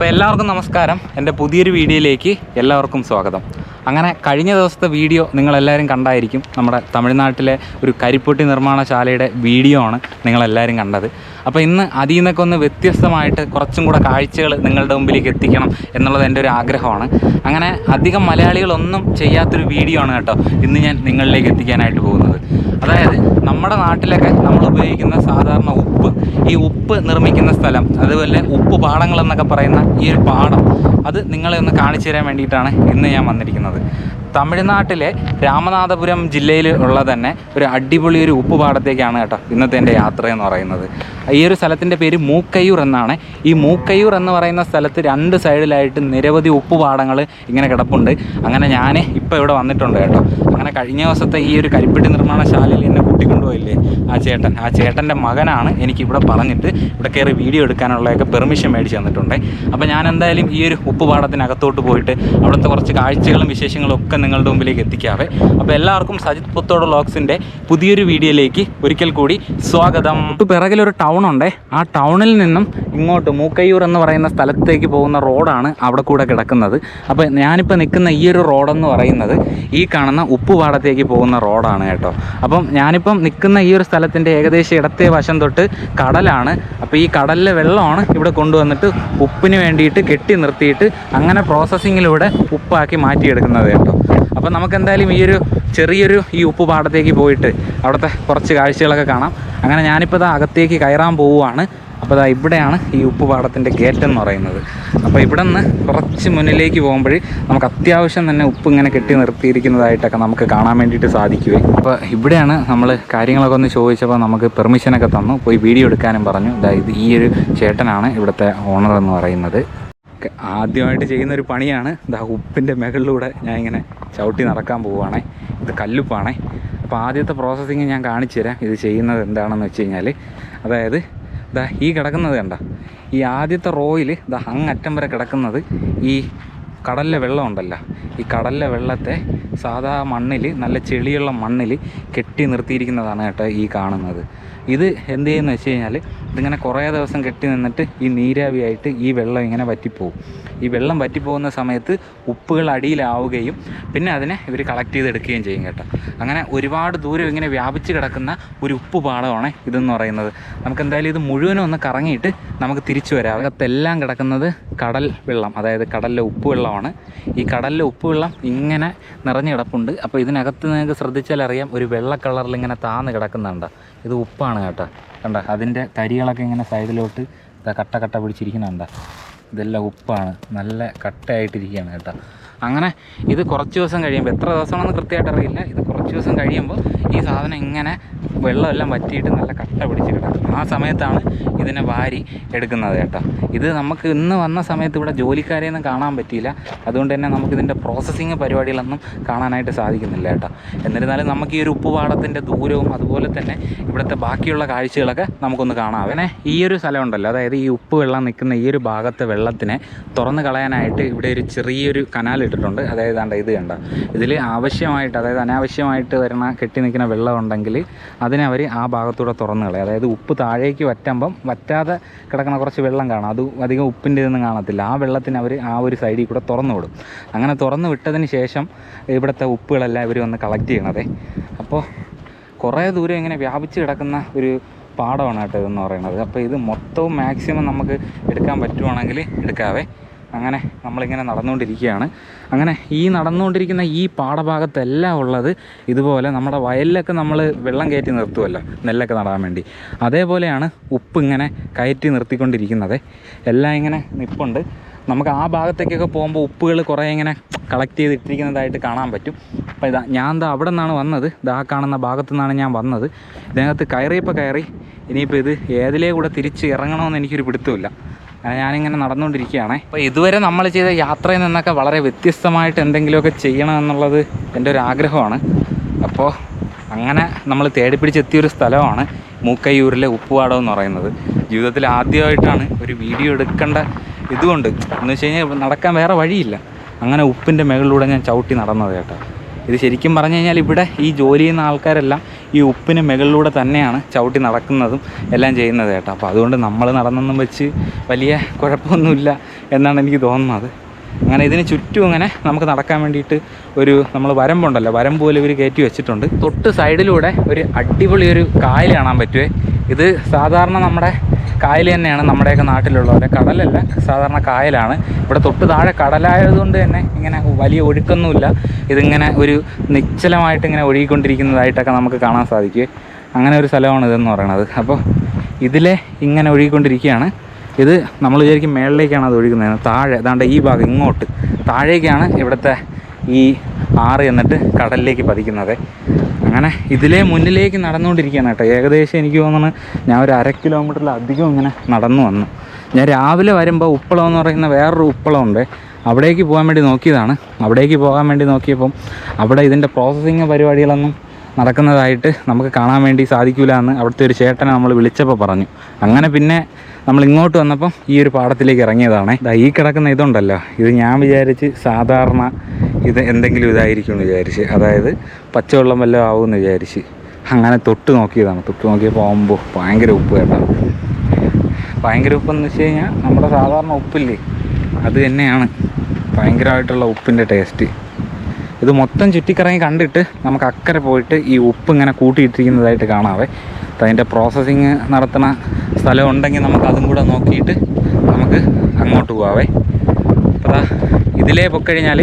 അപ്പോൾ എല്ലാവർക്കും നമസ്കാരം. എൻ്റെ പുതിയൊരു വീഡിയോയിലേക്ക് എല്ലാവർക്കും സ്വാഗതം. അങ്ങനെ കഴിഞ്ഞ ദിവസത്തെ വീഡിയോ നിങ്ങളെല്ലാവരും കണ്ടായിരിക്കും. നമ്മുടെ തമിഴ്നാട്ടിലെ ഒരു കരിപ്പെട്ടി നിർമ്മാണശാലയുടെ വീഡിയോ ആണ് നിങ്ങളെല്ലാവരും കണ്ടത്. അപ്പോൾ ഇന്ന് അതിൽ നിന്നൊക്കെ ഒന്ന് വ്യത്യസ്തമായിട്ട് കുറച്ചും കൂടെ കാഴ്ചകൾ നിങ്ങളുടെ മുമ്പിലേക്ക് എത്തിക്കണം എന്നുള്ളത് എൻ്റെ ഒരു ആഗ്രഹമാണ്. അങ്ങനെ അധികം മലയാളികളൊന്നും ചെയ്യാത്തൊരു വീഡിയോ ആണ് കേട്ടോ ഇന്ന് ഞാൻ നിങ്ങളിലേക്ക് എത്തിക്കാനായിട്ട് പോകുന്നത്. അതായത് നമ്മുടെ നാട്ടിലൊക്കെ നമ്മൾ ഉപയോഗിക്കുന്ന സാധാരണ ഉപ്പ്, ഈ ഉപ്പ് നിർമ്മിക്കുന്ന സ്ഥലം, അതുപോലെ ഉപ്പ് പാടങ്ങളെന്നൊക്കെ പറയുന്ന ഈ ഒരു പാടം, അത് നിങ്ങളെ ഒന്ന് കാണിച്ചു തരാൻ വേണ്ടിയിട്ടാണ് ഇന്ന് ഞാൻ വന്നിരിക്കുന്നത്. തമിഴ്നാട്ടിലെ രാമനാഥപുരം ജില്ലയിൽ ഉള്ള തന്നെ ഒരു അടിപൊളി ഒരു ഉപ്പ് പാടത്തേക്കാണ് കേട്ടോ ഇന്നത്തെ എൻ്റെ യാത്ര എന്ന് പറയുന്നത്. ഈ ഒരു സ്ഥലത്തിൻ്റെ പേര് മൂക്കയ്യൂർ എന്നാണ്. ഈ മൂക്കയ്യൂർ എന്ന് പറയുന്ന സ്ഥലത്ത് രണ്ട് സൈഡിലായിട്ട് നിരവധി ഉപ്പ് പാടങ്ങൾ ഇങ്ങനെ കിടപ്പുണ്ട്. അങ്ങനെ ഞാൻ ഇപ്പോൾ ഇവിടെ വന്നിട്ടുണ്ട് കേട്ടോ. അങ്ങനെ കഴിഞ്ഞ ദിവസത്തെ ഈ ഒരു കരിപ്പെട്ടി നിർമ്മാണശാലയിൽ എന്നെ കൂട്ടിക്കൊണ്ടുപോയില്ലേ ആ ചേട്ടൻ്റെ മകനാണ് എനിക്കിവിടെ പറഞ്ഞിട്ട് ഇവിടെ കയറി വീഡിയോ എടുക്കാനുള്ളതൊക്കെ പെർമിഷൻ മേടിച്ച് തന്നിട്ടുണ്ട്. അപ്പോൾ ഞാൻ എന്തായാലും ഈ ഒരു ഉപ്പ് പാടത്തിനകത്തോട്ട് പോയിട്ട് അവിടുത്തെ കുറച്ച് കാഴ്ചകളും വിശേഷങ്ങളും ഒക്കെ നിങ്ങളുടെ മുമ്പിലേക്ക് എത്തിക്കാവേ. അപ്പോൾ എല്ലാവർക്കും സജിത് പുത്തോട് വ്ളോഗ്സിൻ്റെ പുതിയൊരു വീഡിയോയിലേക്ക് ഒരിക്കൽ കൂടി സ്വാഗതം. പിറകിലൊരു ടൗണുണ്ടേ. ആ ടൗണിൽ നിന്നും ഇങ്ങോട്ട് മൂക്കയ്യൂർ എന്ന് പറയുന്ന സ്ഥലത്തേക്ക് പോകുന്ന റോഡാണ് അവിടെ കൂടെ കിടക്കുന്നത്. അപ്പോൾ ഞാനിപ്പോൾ നിൽക്കുന്ന ഈ ഒരു റോഡെന്ന് പറയുന്നത് ഈ കാണുന്ന ഉപ്പ് പാടത്തേക്ക് പോകുന്ന റോഡാണ് കേട്ടോ. അപ്പം ഞാനിപ്പം നിൽക്കുന്ന ഈ ഒരു സ്ഥലത്തിൻ്റെ ഏകദേശം ഇടത്തെ വശം തൊട്ട് കടലാണ്. അപ്പോൾ ഈ കടലിലെ വെള്ളമാണ് ഇവിടെ കൊണ്ടുവന്നിട്ട് ഉപ്പിന് വേണ്ടിയിട്ട് കെട്ടി നിർത്തിയിട്ട് അങ്ങനെ പ്രോസസ്സിങ്ങിലൂടെ ഉപ്പാക്കി മാറ്റിയെടുക്കുന്നത് കേട്ടോ. അപ്പോൾ നമുക്കെന്തായാലും ചെറിയൊരു ഉപ്പ് പാടത്തേക്ക് പോയിട്ട് അവിടുത്തെ കുറച്ച് കാഴ്ചകളൊക്കെ കാണാം. അങ്ങനെ ഞാനിപ്പോൾ അകത്തേക്ക് കയറാൻ പോവുകയാണ്. അപ്പോൾ ഇവിടെയാണ് ഈ ഉപ്പ് പാടത്തിൻ്റെ ഗേറ്റ് എന്ന് പറയുന്നത്. അപ്പോൾ ഇവിടെ നിന്ന് കുറച്ച് മുന്നിലേക്ക് പോകുമ്പോൾ നമുക്ക് അത്യാവശ്യം തന്നെ ഉപ്പ് ഇങ്ങനെ കെട്ടി നിർത്തിയിരിക്കുന്നതായിട്ടൊക്കെ നമുക്ക് കാണാൻ വേണ്ടിയിട്ട് സാധിക്കുവേ. അപ്പോൾ ഇവിടെയാണ് നമ്മൾ കാര്യങ്ങളൊക്കെ ഒന്ന് ചോദിച്ചപ്പോൾ നമുക്ക് പെർമിഷനൊക്കെ തന്നു. പോയി വീഡിയോ എടുക്കാനും പറഞ്ഞു. ഇത് ഈ ഒരു ചേട്ടനാണ് ഇവിടുത്തെ ഓണർ എന്ന് പറയുന്നത്. ആദ്യമായിട്ട് ചെയ്യുന്നൊരു പണിയാണ്. ഉപ്പിൻ്റെ മുകളിലൂടെ ഞാൻ ഇങ്ങനെ ചവിട്ടി നടക്കാൻ പോവുകയാണേ. ഇത് കല്ലുപ്പാണേ. അപ്പോൾ ആദ്യത്തെ പ്രോസസ്സിങ് ഞാൻ കാണിച്ചു തരാം. ഇത് ചെയ്യുന്നത് എന്താണെന്ന് വെച്ച് കഴിഞ്ഞാൽ, അതായത് ഈ കിടക്കുന്നത് കണ്ട, ഈ ആദ്യത്തെ റോയിൽ അങ്ങറ്റം വരെ കിടക്കുന്നത് ഈ കടലിലെ വെള്ളം ഉണ്ടല്ലോ, ഈ കടലിലെ വെള്ളത്തെ സാധാ മണ്ണിൽ, നല്ല ചെളിയുള്ള മണ്ണിൽ കെട്ടി നിർത്തിയിരിക്കുന്നതാണ് കേട്ടോ ഈ കാണുന്നത്. ഇത് എന്ത് ചെയ്യുമെന്ന് വെച്ച് കഴിഞ്ഞാൽ, ഇതിങ്ങനെ കുറേ ദിവസം കെട്ടി നിന്നിട്ട് ഈ നീരാവിയായിട്ട് ഈ വെള്ളം ഇങ്ങനെ വറ്റിപ്പോവും. ഈ വെള്ളം വറ്റിപ്പോകുന്ന സമയത്ത് ഉപ്പുകൾ അടിയിലാവുകയും പിന്നെ അതിനെ ഇവർ കളക്ട് ചെയ്തെടുക്കുകയും ചെയ്യും കേട്ടോ. അങ്ങനെ ഒരുപാട് ദൂരം ഇങ്ങനെ വ്യാപിച്ച് കിടക്കുന്ന ഒരു ഉപ്പ് പാടമാണ് ഇതെന്ന് പറയുന്നത്. നമുക്ക് എന്തായാലും ഇത് മുഴുവനും ഒന്ന് കറങ്ങിയിട്ട് നമുക്ക് തിരിച്ചു വരാം. അകത്തെല്ലാം കിടക്കുന്നത് കടൽ വെള്ളം, അതായത് കടലിലെ ഉപ്പ് വെള്ളമാണ്. ഈ കടലിലെ ഉപ്പ് വെള്ളം ഇങ്ങനെ നിറഞ്ഞു കിടപ്പുണ്ട്. അപ്പോൾ ഇതിനകത്ത് നിങ്ങൾക്ക് ശ്രദ്ധിച്ചാൽ അറിയാം, ഒരു വെള്ള കളറിൽ ഇങ്ങനെ താന്ന് കിടക്കുന്നുണ്ട്. ഇത് ഉപ്പാണ് കേട്ടോ. കണ്ട, അതിൻ്റെ തരികളൊക്കെ ഇങ്ങനെ സൈഡിലോട്ട് കട്ട കട്ട പിടിച്ചിരിക്കുന്നുണ്ട്. ഇതെല്ലാം ഉപ്പാണ്, നല്ല കട്ടയായിട്ടിരിക്കുകയാണ് കേട്ടോ. അങ്ങനെ ഇത് കുറച്ച് ദിവസം കഴിയുമ്പോൾ, എത്ര ദിവസമാണെന്ന് കൃത്യമായിട്ട് അറിയില്ല, ഇത് കുറച്ച് ദിവസം കഴിയുമ്പോൾ ഈ സാധനം ഇങ്ങനെ വെള്ളമെല്ലാം വറ്റിയിട്ട് നല്ല കട്ട പിടിച്ച് കിടക്കും. ആ സമയത്താണ് ഇതിനെ വാരി എടുക്കുന്നത് കേട്ടോ. ഇത് നമുക്ക് ഇന്ന് വന്ന സമയത്ത് ഇവിടെ ജോലിക്കാരെയൊന്നും കാണാൻ പറ്റിയില്ല. അതുകൊണ്ട് തന്നെ നമുക്കിതിൻ്റെ പ്രോസസ്സിങ് പരിപാടികളൊന്നും കാണാനായിട്ട് സാധിക്കുന്നില്ല കേട്ടോ. എന്നിരുന്നാലും നമുക്ക് ഈ ഒരു ഉപ്പുപാടത്തിൻ്റെ ദൂരവും അതുപോലെ തന്നെ ഇവിടുത്തെ ബാക്കിയുള്ള കാഴ്ചകളൊക്കെ നമുക്കൊന്ന് കാണാം. അങ്ങനെ ഈ ഒരു സ്ഥലം ഉണ്ടല്ലോ, അതായത് ഈ ഉപ്പ് വെള്ളം നിൽക്കുന്ന ഈ ഒരു ഭാഗത്തെ വെള്ളത്തിനെ തുറന്ന് കളയാനായിട്ട് ഇവിടെ ഒരു ചെറിയൊരു കനാൽ ഇട്ടിട്ടുണ്ട്. അതായത് ഇത് കണ്ട, ഇതിൽ ആവശ്യമായിട്ട്, അതായത് അനാവശ്യമായിട്ട് വരുന്ന കെട്ടി നിൽക്കുന്ന വെള്ളം ഉണ്ടെങ്കിൽ അതിനെ അവർ ആ ഭാഗത്തൂടെ തുറന്ന് കളയും. അതായത് ഉപ്പ് താഴേക്ക് വറ്റുമ്പം വറ്റാതെ കിടക്കുന്ന കുറച്ച് വെള്ളം കാണാം, അത് അധികം ഉപ്പിൻ്റെ ഇതൊന്നും കാണത്തില്ല. ആ വെള്ളത്തിന് അവർ ആ ഒരു സൈഡിൽ കൂടെ തുറന്നു വിടും. അങ്ങനെ തുറന്ന് വിട്ടതിന് ശേഷം ഇവിടുത്തെ ഉപ്പുകളെല്ലാം ഇവർ വന്ന് കളക്ട് ചെയ്യണതേ. അപ്പോൾ കുറേ ദൂരം ഇങ്ങനെ വ്യാപിച്ച് കിടക്കുന്ന ഒരു പാടമാണ് കേട്ടോ ഇതെന്ന് പറയുന്നത്. അപ്പോൾ ഇത് മൊത്തവും മാക്സിമം നമുക്ക് എടുക്കാൻ പറ്റുവാണെങ്കിൽ എടുക്കാവേ. അങ്ങനെ നമ്മളിങ്ങനെ നടന്നുകൊണ്ടിരിക്കുകയാണ്. അങ്ങനെ ഈ നടന്നുകൊണ്ടിരിക്കുന്ന ഈ പാടഭാഗത്തെല്ലാം ഉള്ളത് ഇതുപോലെ നമ്മുടെ വയലിലൊക്കെ നമ്മൾ വെള്ളം കയറ്റി നിർത്തുമല്ലോ നെല്ലൊക്കെ നടാൻ വേണ്ടി, അതേപോലെയാണ് ഉപ്പ് ഇങ്ങനെ കയറ്റി നിർത്തിക്കൊണ്ടിരിക്കുന്നത്. എല്ലാം ഇങ്ങനെ നിൽപ്പുണ്ട്. നമുക്ക് ആ ഭാഗത്തേക്കൊക്കെ പോകുമ്പോൾ ഉപ്പുകൾ കുറേ ഇങ്ങനെ കളക്ട് ചെയ്തിട്ടിരിക്കുന്നതായിട്ട് കാണാൻ പറ്റും. അപ്പോൾ ഞാൻ അവിടെ നിന്നാണ് വന്നത്. ആ കാണുന്ന ഭാഗത്തു നിന്നാണ് ഞാൻ വന്നത്. ഇതിനകത്ത് കയറി ഇനിയിപ്പോൾ ഇത് ഏതിലേ കൂടെ തിരിച്ച് ഇറങ്ങണമെന്ന് എനിക്കൊരു പിടുത്തമില്ല. ഞാനിങ്ങനെ നടന്നുകൊണ്ടിരിക്കുകയാണ്. അപ്പോൾ ഇതുവരെ നമ്മൾ ചെയ്ത യാത്രയിൽ നിന്നൊക്കെ വളരെ വ്യത്യസ്തമായിട്ട് എന്തെങ്കിലുമൊക്കെ ചെയ്യണമെന്നുള്ളത് എൻ്റെ ഒരു ആഗ്രഹമാണ്. അപ്പോൾ അങ്ങനെ നമ്മൾ തേടിപ്പിടിച്ചെത്തിയൊരു സ്ഥലമാണ് മൂക്കയ്യൂരിലെ ഉപ്പുപാടം എന്ന് പറയുന്നത്. ജീവിതത്തിൽ ആദ്യമായിട്ടാണ് ഒരു വീഡിയോ എടുക്കേണ്ട ഇതുകൊണ്ട്, എന്ന് വെച്ച് കഴിഞ്ഞാൽ നടക്കാൻ വേറെ വഴിയില്ല. അങ്ങനെ ഉപ്പിൻ്റെ മുകളിലൂടെ ഞാൻ ചവിട്ടി നടന്നത് കേട്ടോ. ഇത് ശരിക്കും പറഞ്ഞു കഴിഞ്ഞാൽ ഇവിടെ ഈ ജോലി ചെയ്യുന്ന ആൾക്കാരെല്ലാം ഈ ഉപ്പിന് മുകളിലൂടെ തന്നെയാണ് ചവിട്ടി നടക്കുന്നതും എല്ലാം ചെയ്യുന്നത് കേട്ടോ. അപ്പോൾ അതുകൊണ്ട് നമ്മൾ നടന്നൊന്നും വെച്ച് വലിയ കുഴപ്പമൊന്നുമില്ല എന്നാണ് എനിക്ക് തോന്നുന്നത്. അങ്ങനെ ഇതിന് ചുറ്റും ഇങ്ങനെ നമുക്ക് നടക്കാൻ വേണ്ടിയിട്ട് നമ്മൾ വരമ്പുണ്ടല്ലോ, വരമ്പ് പോലെ ഇവർ കയറ്റി വെച്ചിട്ടുണ്ട്. തൊട്ട് സൈഡിലൂടെ ഒരു അടിപൊളി ഒരു കായൽ കാണാൻ പറ്റുമേ. ഇത് സാധാരണ നമ്മുടെ കായൽ തന്നെയാണ്, നമ്മുടെയൊക്കെ നാട്ടിലുള്ളവരെ കടലല്ല, സാധാരണ കായലാണ്. ഇവിടെ തൊട്ട് താഴെ കടലായതുകൊണ്ട് തന്നെ ഇങ്ങനെ വലിയ ഒഴുക്കൊന്നുമില്ല. ഇതിങ്ങനെ ഒരു നിശ്ചലമായിട്ട് ഇങ്ങനെ ഒഴുകിക്കൊണ്ടിരിക്കുന്നതായിട്ടൊക്കെ നമുക്ക് കാണാൻ സാധിക്കും. അങ്ങനെ ഒരു സ്ഥലമാണ് ഇതെന്ന് പറയുന്നത്. അപ്പോൾ ഇതിലെ ഇങ്ങനെ ഒഴുകിക്കൊണ്ടിരിക്കുകയാണ്. ഇത് നമ്മൾ വിചാരിക്കും മേളിലേക്കാണ് അത് ഒഴുകുന്നത്. താഴെ അതാണ്ട് ഈ ഭാഗം ഇങ്ങോട്ട് താഴേക്കാണ് ഇവിടുത്തെ ഈ ആറ് എന്നിട്ട് കടലിലേക്ക് പതിക്കുന്നത്. അങ്ങനെ ഇതിലേ മുന്നിലേക്ക് നടന്നുകൊണ്ടിരിക്കുകയാണ് കേട്ടോ. ഏകദേശം എനിക്ക് തോന്നുന്നു ഞാൻ ഒരു 1/2 കിലോമീറ്ററിലധികം ഇങ്ങനെ നടന്നു വന്നു. ഞാൻ രാവിലെ വരുമ്പോൾ ഉപ്പളം എന്ന് പറയുന്ന വേറൊരു ഉപ്പളമുണ്ട്, അവിടേക്ക് പോകാൻ വേണ്ടി നോക്കിയതാണ്. അവിടേക്ക് പോകാൻ വേണ്ടി നോക്കിയപ്പം അവിടെ ഇതിൻ്റെ പ്രോസസ്സിങ് പരിപാടികളൊന്നും നടക്കുന്നതായിട്ട് നമുക്ക് കാണാൻ വേണ്ടി സാധിക്കില്ല എന്ന് അവിടുത്തെ ഒരു ചേട്ടനെ നമ്മൾ വിളിച്ചപ്പോൾ പറഞ്ഞു. അങ്ങനെ പിന്നെ നമ്മൾ ഇങ്ങോട്ട് വന്നപ്പം ഈ ഒരു പാടത്തിലേക്ക് ഇറങ്ങിയതാണ്. ഈ കിടക്കുന്ന ഇതുണ്ടല്ലോ, ഇത് ഞാൻ വിചാരിച്ച് സാധാരണ ഇത് എന്തെങ്കിലും ഇതായിരിക്കും എന്ന് വിചാരിച്ച്, അതായത് പച്ചവെള്ളം വല്ലതും ആവുമെന്ന് വിചാരിച്ച് അങ്ങനെ തൊട്ട് നോക്കിയതാണ്. തൊട്ട് നോക്കിയപ്പോൾ ആകുമ്പോൾ ഭയങ്കര ഉപ്പ് കേട്ടോ. ഭയങ്കര ഉപ്പെന്ന് വെച്ച് കഴിഞ്ഞാൽ നമ്മുടെ സാധാരണ ഉപ്പില്ലേ, അത് തന്നെയാണ് ഭയങ്കരമായിട്ടുള്ള ഉപ്പിൻ്റെ ടേസ്റ്റ്. ഇത് മൊത്തം ചുറ്റിക്കറങ്ങി കണ്ടിട്ട് നമുക്ക് അക്കരെ പോയിട്ട് ഈ ഉപ്പ് ഇങ്ങനെ കൂട്ടിയിട്ടിരിക്കുന്നതായിട്ട് കാണാവേ. അതിൻ്റെ പ്രോസസ്സിങ് നടത്തുന്ന സ്ഥലം ഉണ്ടെങ്കിൽ നമുക്ക് അതും കൂടെ നോക്കിയിട്ട് നമുക്ക് അങ്ങോട്ട് പോകാവേ. അപ്പോൾ ഇതിലേ പൊക്കഴിഞ്ഞാൽ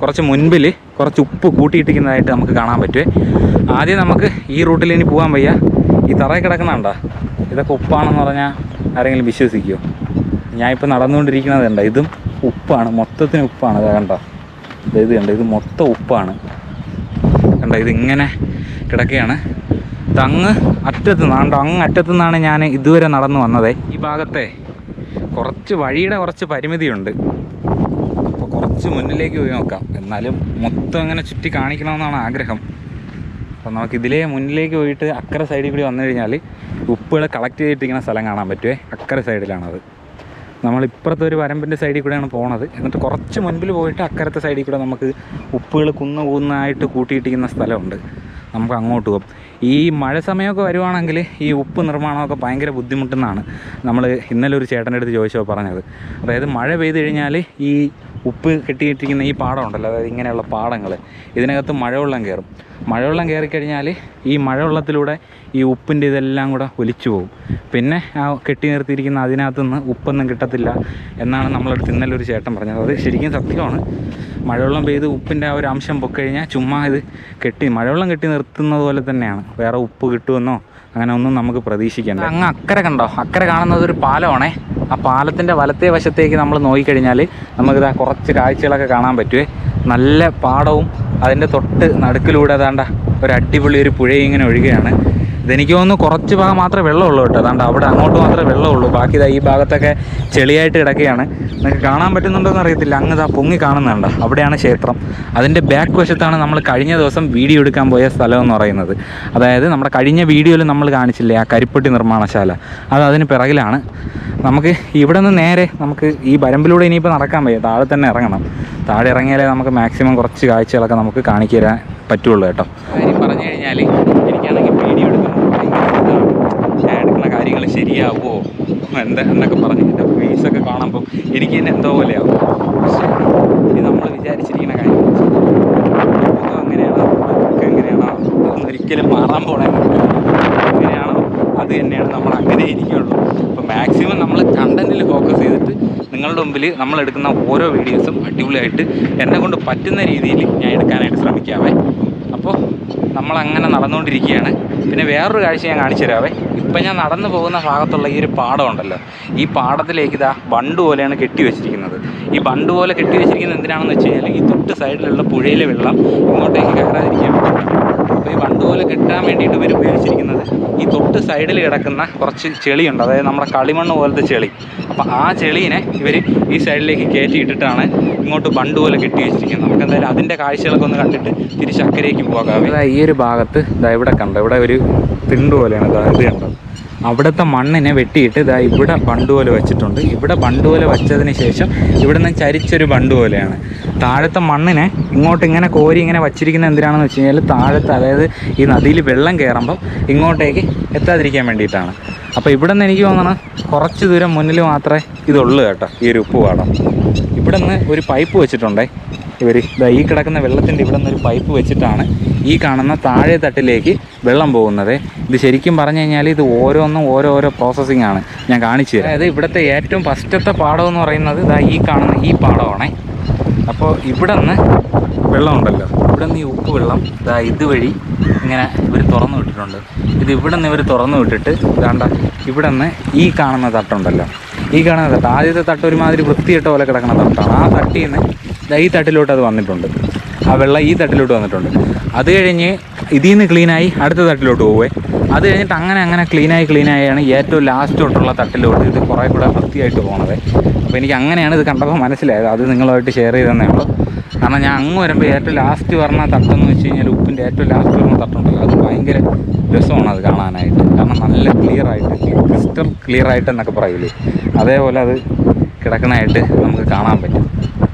കുറച്ച് മുൻപിൽ കുറച്ച് ഉപ്പ് കൂട്ടിയിട്ടിരിക്കുന്നതായിട്ട് നമുക്ക് കാണാൻ പറ്റുമേ. ആദ്യം നമുക്ക് ഈ റൂട്ടിൽ ഇനി പോകാൻ വയ്യ. ഈ തറയിൽ കിടക്കുന്നുണ്ടോ, ഇതൊക്കെ ഉപ്പാണെന്ന് പറഞ്ഞാൽ ആരെങ്കിലും വിശ്വസിക്കുമോ? ഞാനിപ്പോൾ നടന്നുകൊണ്ടിരിക്കുന്നത് കണ്ടോ, ഇതും ഉപ്പാണ്, മൊത്തത്തിന് ഉപ്പാണ്. അത് കണ്ടോ, ഇത് കണ്ടോ, ഇത് മൊത്തം ഉപ്പാണ് കണ്ടോ. ഇതിങ്ങനെ കിടക്കുകയാണ്. അങ്ങ് അറ്റത്തു നിന്നാണ്ടോ, അങ്ങ് അറ്റത്തു നിന്നാണ് ഞാൻ ഇതുവരെ നടന്നു വന്നതേ. ഈ ഭാഗത്തെ കുറച്ച് വഴിയുടെ കുറച്ച് പരിമിതിയുണ്ട്. അപ്പോൾ കുറച്ച് മുന്നിലേക്ക് പോയി നോക്കാം. എന്നാലും മൊത്തം ഇങ്ങനെ ചുറ്റി കാണിക്കണമെന്നാണ് ആഗ്രഹം. അപ്പോൾ നമുക്കിതിലേ മുന്നിലേക്ക് പോയിട്ട് അക്കരെ സൈഡിൽ കൂടി വന്നു കഴിഞ്ഞാൽ ഉപ്പുകൾ കളക്ട് ചെയ്തിട്ടിരിക്കുന്ന സ്ഥലം കാണാൻ പറ്റുമേ. അക്കരെ സൈഡിലാണത്. നമ്മളിപ്പുറത്തെ ഒരു വരമ്പിൻ്റെ സൈഡിൽ കൂടെയാണ് പോണത്. എന്നിട്ട് കുറച്ച് മുൻപിൽ പോയിട്ട് അക്കരത്തെ സൈഡിൽ കൂടെ നമുക്ക് ഉപ്പുകൾ കുന്നായിട്ട് കൂട്ടിയിട്ടിരിക്കുന്ന സ്ഥലമുണ്ട്. നമുക്ക് അങ്ങോട്ട് പോകും. ഈ മഴ സമയമൊക്കെ വരുവാണെങ്കിൽ ഈ ഉപ്പ് നിർമ്മാണമൊക്കെ ഭയങ്കര ബുദ്ധിമുട്ടെന്നാണ് നമ്മൾ ഇന്നലെ ഒരു ചേട്ടൻ്റെ അടുത്ത് ചോദിച്ചപ്പോൾ പറഞ്ഞത്. അതായത് മഴ പെയ്ത് കഴിഞ്ഞാൽ ഈ ഉപ്പ് കെട്ടിയിട്ടിരിക്കുന്ന ഈ പാടം ഉണ്ടല്ലോ, അതായത് ഇങ്ങനെയുള്ള പാടങ്ങൾ, ഇതിനകത്ത് മഴവെള്ളം കയറും. മഴവെള്ളം കയറിക്കഴിഞ്ഞാൽ ഈ മഴവെള്ളത്തിലൂടെ ഈ ഉപ്പിൻ്റെ ഇതെല്ലാം കൂടെ ഒലിച്ചു പോകും. പിന്നെ ആ കെട്ടി നിർത്തിയിരിക്കുന്ന അതിനകത്തുനിന്ന് ഉപ്പൊന്നും കിട്ടത്തില്ല എന്നാണ് നമ്മളടുത്ത് ഇന്നലെ ഒരു ചേട്ടൻ പറഞ്ഞത്. അത് ശരിക്കും സത്യമാണ്. മഴവെള്ളം പെയ്ത് ഉപ്പിൻ്റെ ആ ഒരു അംശം പൊക്കഴിഞ്ഞാൽ ചുമ്മാ ഇത് മഴവെള്ളം കെട്ടി നിർത്തുന്നത് പോലെ തന്നെയാണ്. വേറെ ഉപ്പ് കിട്ടുമെന്നോ അങ്ങനെ ഒന്നും നമുക്ക് പ്രതീക്ഷിക്കേണ്ട. അങ്ങ് അക്കരെ കണ്ടോ, അക്കരെ കാണുന്നത് ഒരു പാലമാണേ. ആ പാലത്തിൻ്റെ വലത്തേ വശത്തേക്ക് നമ്മൾ നോക്കിക്കഴിഞ്ഞാൽ നമുക്കിതാ കുറച്ച് കാഴ്ചകളൊക്കെ കാണാൻ പറ്റുമേ. നല്ല പാടവും അതിൻ്റെ തൊട്ട് നടുക്കിലൂടെ അതാണ്ട ഒരു അടിപൊളി ഒരു പുഴയും ഇങ്ങനെ ഒഴുകുകയാണ്. ഇതെനിക്ക് തോന്നുന്നു കുറച്ച് ഭാഗം മാത്രമേ വെള്ളമുള്ളൂ കേട്ടോ. അതാണ്ട് അവിടെ അങ്ങോട്ട് മാത്രമേ വെള്ളമുള്ളൂ. ബാക്കി ഈ ഭാഗത്തൊക്കെ ചെളിയായിട്ട് കിടക്കുകയാണ്. നിങ്ങൾക്ക് കാണാൻ പറ്റുന്നുണ്ടോയെന്ന് അറിയത്തില്ല. അങ്ങ് ഇതാ പൊങ്ങി കാണുന്നുണ്ടോ, അവിടെയാണ് ക്ഷേത്രം. അതിൻ്റെ ബാക്ക് വശത്താണ് നമ്മൾ കഴിഞ്ഞ ദിവസം വീഡിയോ എടുക്കാൻ പോയ സ്ഥലം എന്ന് പറയുന്നത്. അതായത് നമ്മുടെ കഴിഞ്ഞ വീഡിയോയിൽ നമ്മൾ കാണിച്ചില്ലേ ആ കരിപ്പെട്ടി നിർമ്മാണശാല, അത് അതിന് പിറകിലാണ്. നമുക്ക് ഇവിടെ നിന്ന് നേരെ നമുക്ക് ഈ വരമ്പിലൂടെ ഇനിയിപ്പോൾ നടക്കാൻ വയ്യ, താഴെ തന്നെ ഇറങ്ങണം. താഴെ ഇറങ്ങിയാലേ നമുക്ക് മാക്സിമം കുറച്ച് കാഴ്ചകളൊക്കെ നമുക്ക് കാണിച്ചു തരാൻ പറ്റുള്ളൂ കേട്ടോ. കാര്യം പറഞ്ഞു കഴിഞ്ഞാൽ എനിക്കാണെങ്കിൽ വീഡിയോ ഞാൻ എടുക്കുന്ന കാര്യങ്ങൾ ശരിയാവുമോ എന്നൊക്കെ പറഞ്ഞ് എൻ്റെ ഫേസൊക്കെ കാണുമ്പം എനിക്ക് തന്നെ എന്തോ പോലെയാവും. പക്ഷേ ഇത് നമ്മൾ വിചാരിച്ചിരിക്കുന്ന കാര്യം എങ്ങനെയാണോ അതൊന്നും ഒരിക്കലും മാറാൻ പോണേ. എങ്ങനെയാണോ അത് തന്നെയാണ്, നമ്മൾ അങ്ങനെ ഇരിക്കുകയുള്ളൂ. അപ്പോൾ മാക്സിമം നമ്മൾ കണ്ടൻറ്റിൽ ഫോക്കസ് ചെയ്തിട്ട് നിങ്ങളുടെ മുമ്പിൽ നമ്മൾ എടുക്കുന്ന ഓരോ വീഡിയോസും അടിപൊളിയായിട്ട് എന്നെ കൊണ്ട് പറ്റുന്ന രീതിയിൽ ഞാൻ എടുക്കാനായിട്ട് ശ്രമിക്കാവേ. അപ്പോൾ നമ്മളങ്ങനെ നടന്നുകൊണ്ടിരിക്കുകയാണ്. പിന്നെ വേറൊരു കാഴ്ച ഞാൻ കാണിച്ചു തരാവേ. ഇപ്പം ഞാൻ നടന്നു പോകുന്ന ഭാഗത്തുള്ള ഈ ഒരു പാടം ഉണ്ടല്ലോ, ഈ പാടത്തിലേക്ക് ഇതാ ബണ്ട് പോലെയാണ് കെട്ടി വെച്ചിരിക്കുന്നത്. ഈ ബണ്ട് പോലെ കെട്ടി വെച്ചിരിക്കുന്നത് എന്തിനാണെന്ന് വെച്ച് കഴിഞ്ഞാൽ ഈ തൊട്ട് സൈഡിലുള്ള പുഴയിലെ വെള്ളം ഇങ്ങോട്ടേക്ക് കയറാതിരിക്കാൻ വേണ്ടിയിട്ടാണ്. അപ്പോൾ ഈ ബണ്ട് പോലെ കെട്ടാൻ വേണ്ടിയിട്ട് ഇവർ ഉപയോഗിച്ചിരിക്കുന്നത് ഈ തൊട്ട് സൈഡിൽ കിടക്കുന്ന കുറച്ച് ചെളിയുണ്ട്, അതായത് നമ്മുടെ കളിമണ്ണ് പോലത്തെ ചെളി. അപ്പോൾ ആ ചെളീനെ ഇവർ ഈ സൈഡിലേക്ക് കയറ്റി ഇട്ടിട്ടാണ് ഇങ്ങോട്ട് ബണ്ട് പോലെ കെട്ടി വെച്ചിരിക്കുന്നത്. നമുക്ക് എന്തായാലും അതിൻ്റെ കാഴ്ചകളൊക്കെ ഒന്ന് കണ്ടിട്ട് തിരിച്ചക്കരയ്ക്ക് പോകാം. ഈ ഒരു ഭാഗത്ത് ഇതാ ഇവിടെ കണ്ടോ, ഇവിടെ ഒരു തിണ്ട് പോലെയാണ് ഇത് കണ്ടോ. അവിടുത്തെ മണ്ണിനെ വെട്ടിയിട്ട് ഇതാ ഇവിടെ ബണ്ട് പോലെ വെച്ചിട്ടുണ്ട്. ഇവിടെ ബണ്ട് പോലെ വെച്ചതിന് ശേഷം ഇവിടെ നിന്ന് ചരിച്ചൊരു ബണ്ട് പോലെയാണ്. താഴത്തെ മണ്ണിനെ ഇങ്ങോട്ട് ഇങ്ങനെ കോരി ഇങ്ങനെ വച്ചിരിക്കുന്നത് എന്തിനാണെന്ന് വെച്ച് കഴിഞ്ഞാൽ താഴത്തെ, അതായത് ഈ നദിയിൽ വെള്ളം കയറുമ്പം ഇങ്ങോട്ടേക്ക് എത്താതിരിക്കാൻ വേണ്ടിയിട്ടാണ്. അപ്പോൾ ഇവിടെ നിന്ന് എനിക്ക് തോന്നണം കുറച്ച് ദൂരം മുന്നിൽ മാത്രമേ ഇതുള്ളൂ കേട്ടോ, ഈ ഒരു ഉപ്പുപാടം. ഇവിടെ നിന്ന് ഒരു പൈപ്പ് വെച്ചിട്ടുണ്ടേ ഇവർ. ഈ കിടക്കുന്ന വെള്ളത്തിൻ്റെ ഇവിടെ നിന്ന് ഒരു പൈപ്പ് വെച്ചിട്ടാണ് ഈ കാണുന്ന താഴെ തട്ടിലേക്ക് വെള്ളം പോകുന്നത്. ഇത് ശരിക്കും പറഞ്ഞു കഴിഞ്ഞാൽ ഇത് ഓരോന്നും ഓരോരോ പ്രോസസ്സിംഗ് ആണ്. ഞാൻ കാണിച്ചു തരാം. അതായത് ഇവിടുത്തെ ഏറ്റവും ഫസ്റ്റത്തെ പാടം എന്ന് പറയുന്നത് ഇതാ ഈ കാണുന്ന ഈ പാടമാണേ. അപ്പോൾ ഇവിടെ നിന്ന് വെള്ളമുണ്ടല്ലോ, ഇവിടെ നിന്ന് ഈ ഉപ്പ് വെള്ളം ഇതാ ഇതുവഴി ഇങ്ങനെ ഇവർ തുറന്നു വിട്ടിട്ടുണ്ട്. ഇത് ഇവിടെ നിന്ന് ഇവർ തുറന്നു വിട്ടിട്ട് ഇതാണ്ട ഇവിടെ നിന്ന് ഈ കാണുന്ന തട്ടുണ്ടല്ലോ, ഈ കാണുന്ന തട്ട്, ആദ്യത്തെ തട്ട് ഒരുമാതിരി വൃത്തിയിട്ട പോലെ കിടക്കുന്ന തട്ടാണ്. ആ തട്ടിൽ നിന്ന് ഈ തട്ടിലോട്ട് അത് വന്നിട്ടുണ്ട്. ആ വെള്ളം ഈ തട്ടിലോട്ട് വന്നിട്ടുണ്ട്. അത് കഴിഞ്ഞ് ഇതിൽ നിന്ന് ക്ലീനായി അടുത്ത തട്ടിലോട്ട് പോവേ. അത് കഴിഞ്ഞിട്ട് അങ്ങനെ ക്ലീനായാണ് ഏറ്റവും ലാസ്റ്റ് തൊട്ടുള്ള തട്ടിലോട്ട് ഇത് കുറേ കൂടെ വൃത്തിയായിട്ട് പോകണത്. അപ്പോൾ എനിക്ക് അങ്ങനെയാണ് ഇത് കണ്ടപ്പോൾ മനസ്സിലായത്. അത് നിങ്ങളുമായിട്ട് ഷെയർ ചെയ്തതന്നേ ഉള്ളൂ. കാരണം ഞാൻ അങ്ങ് വരുമ്പോൾ ഏറ്റവും ലാസ്റ്റ് പറഞ്ഞ തട്ടെന്ന് വെച്ച് കഴിഞ്ഞാൽ ഉപ്പിൻ്റെ ഏറ്റവും ലാസ്റ്റ് വരുന്ന തട്ടുണ്ടല്ലോ, അത് ഭയങ്കര രസമാണ് അത് കാണാനായിട്ട്. കാരണം നല്ല ക്ലിയറായിട്ട്, ക്രിസ്റ്റൽ ക്ലിയറായിട്ട് എന്നൊക്കെ പറയില്ലേ, അതേപോലെ അത് കിടക്കണായിട്ട് നമുക്ക് കാണാൻ പറ്റും.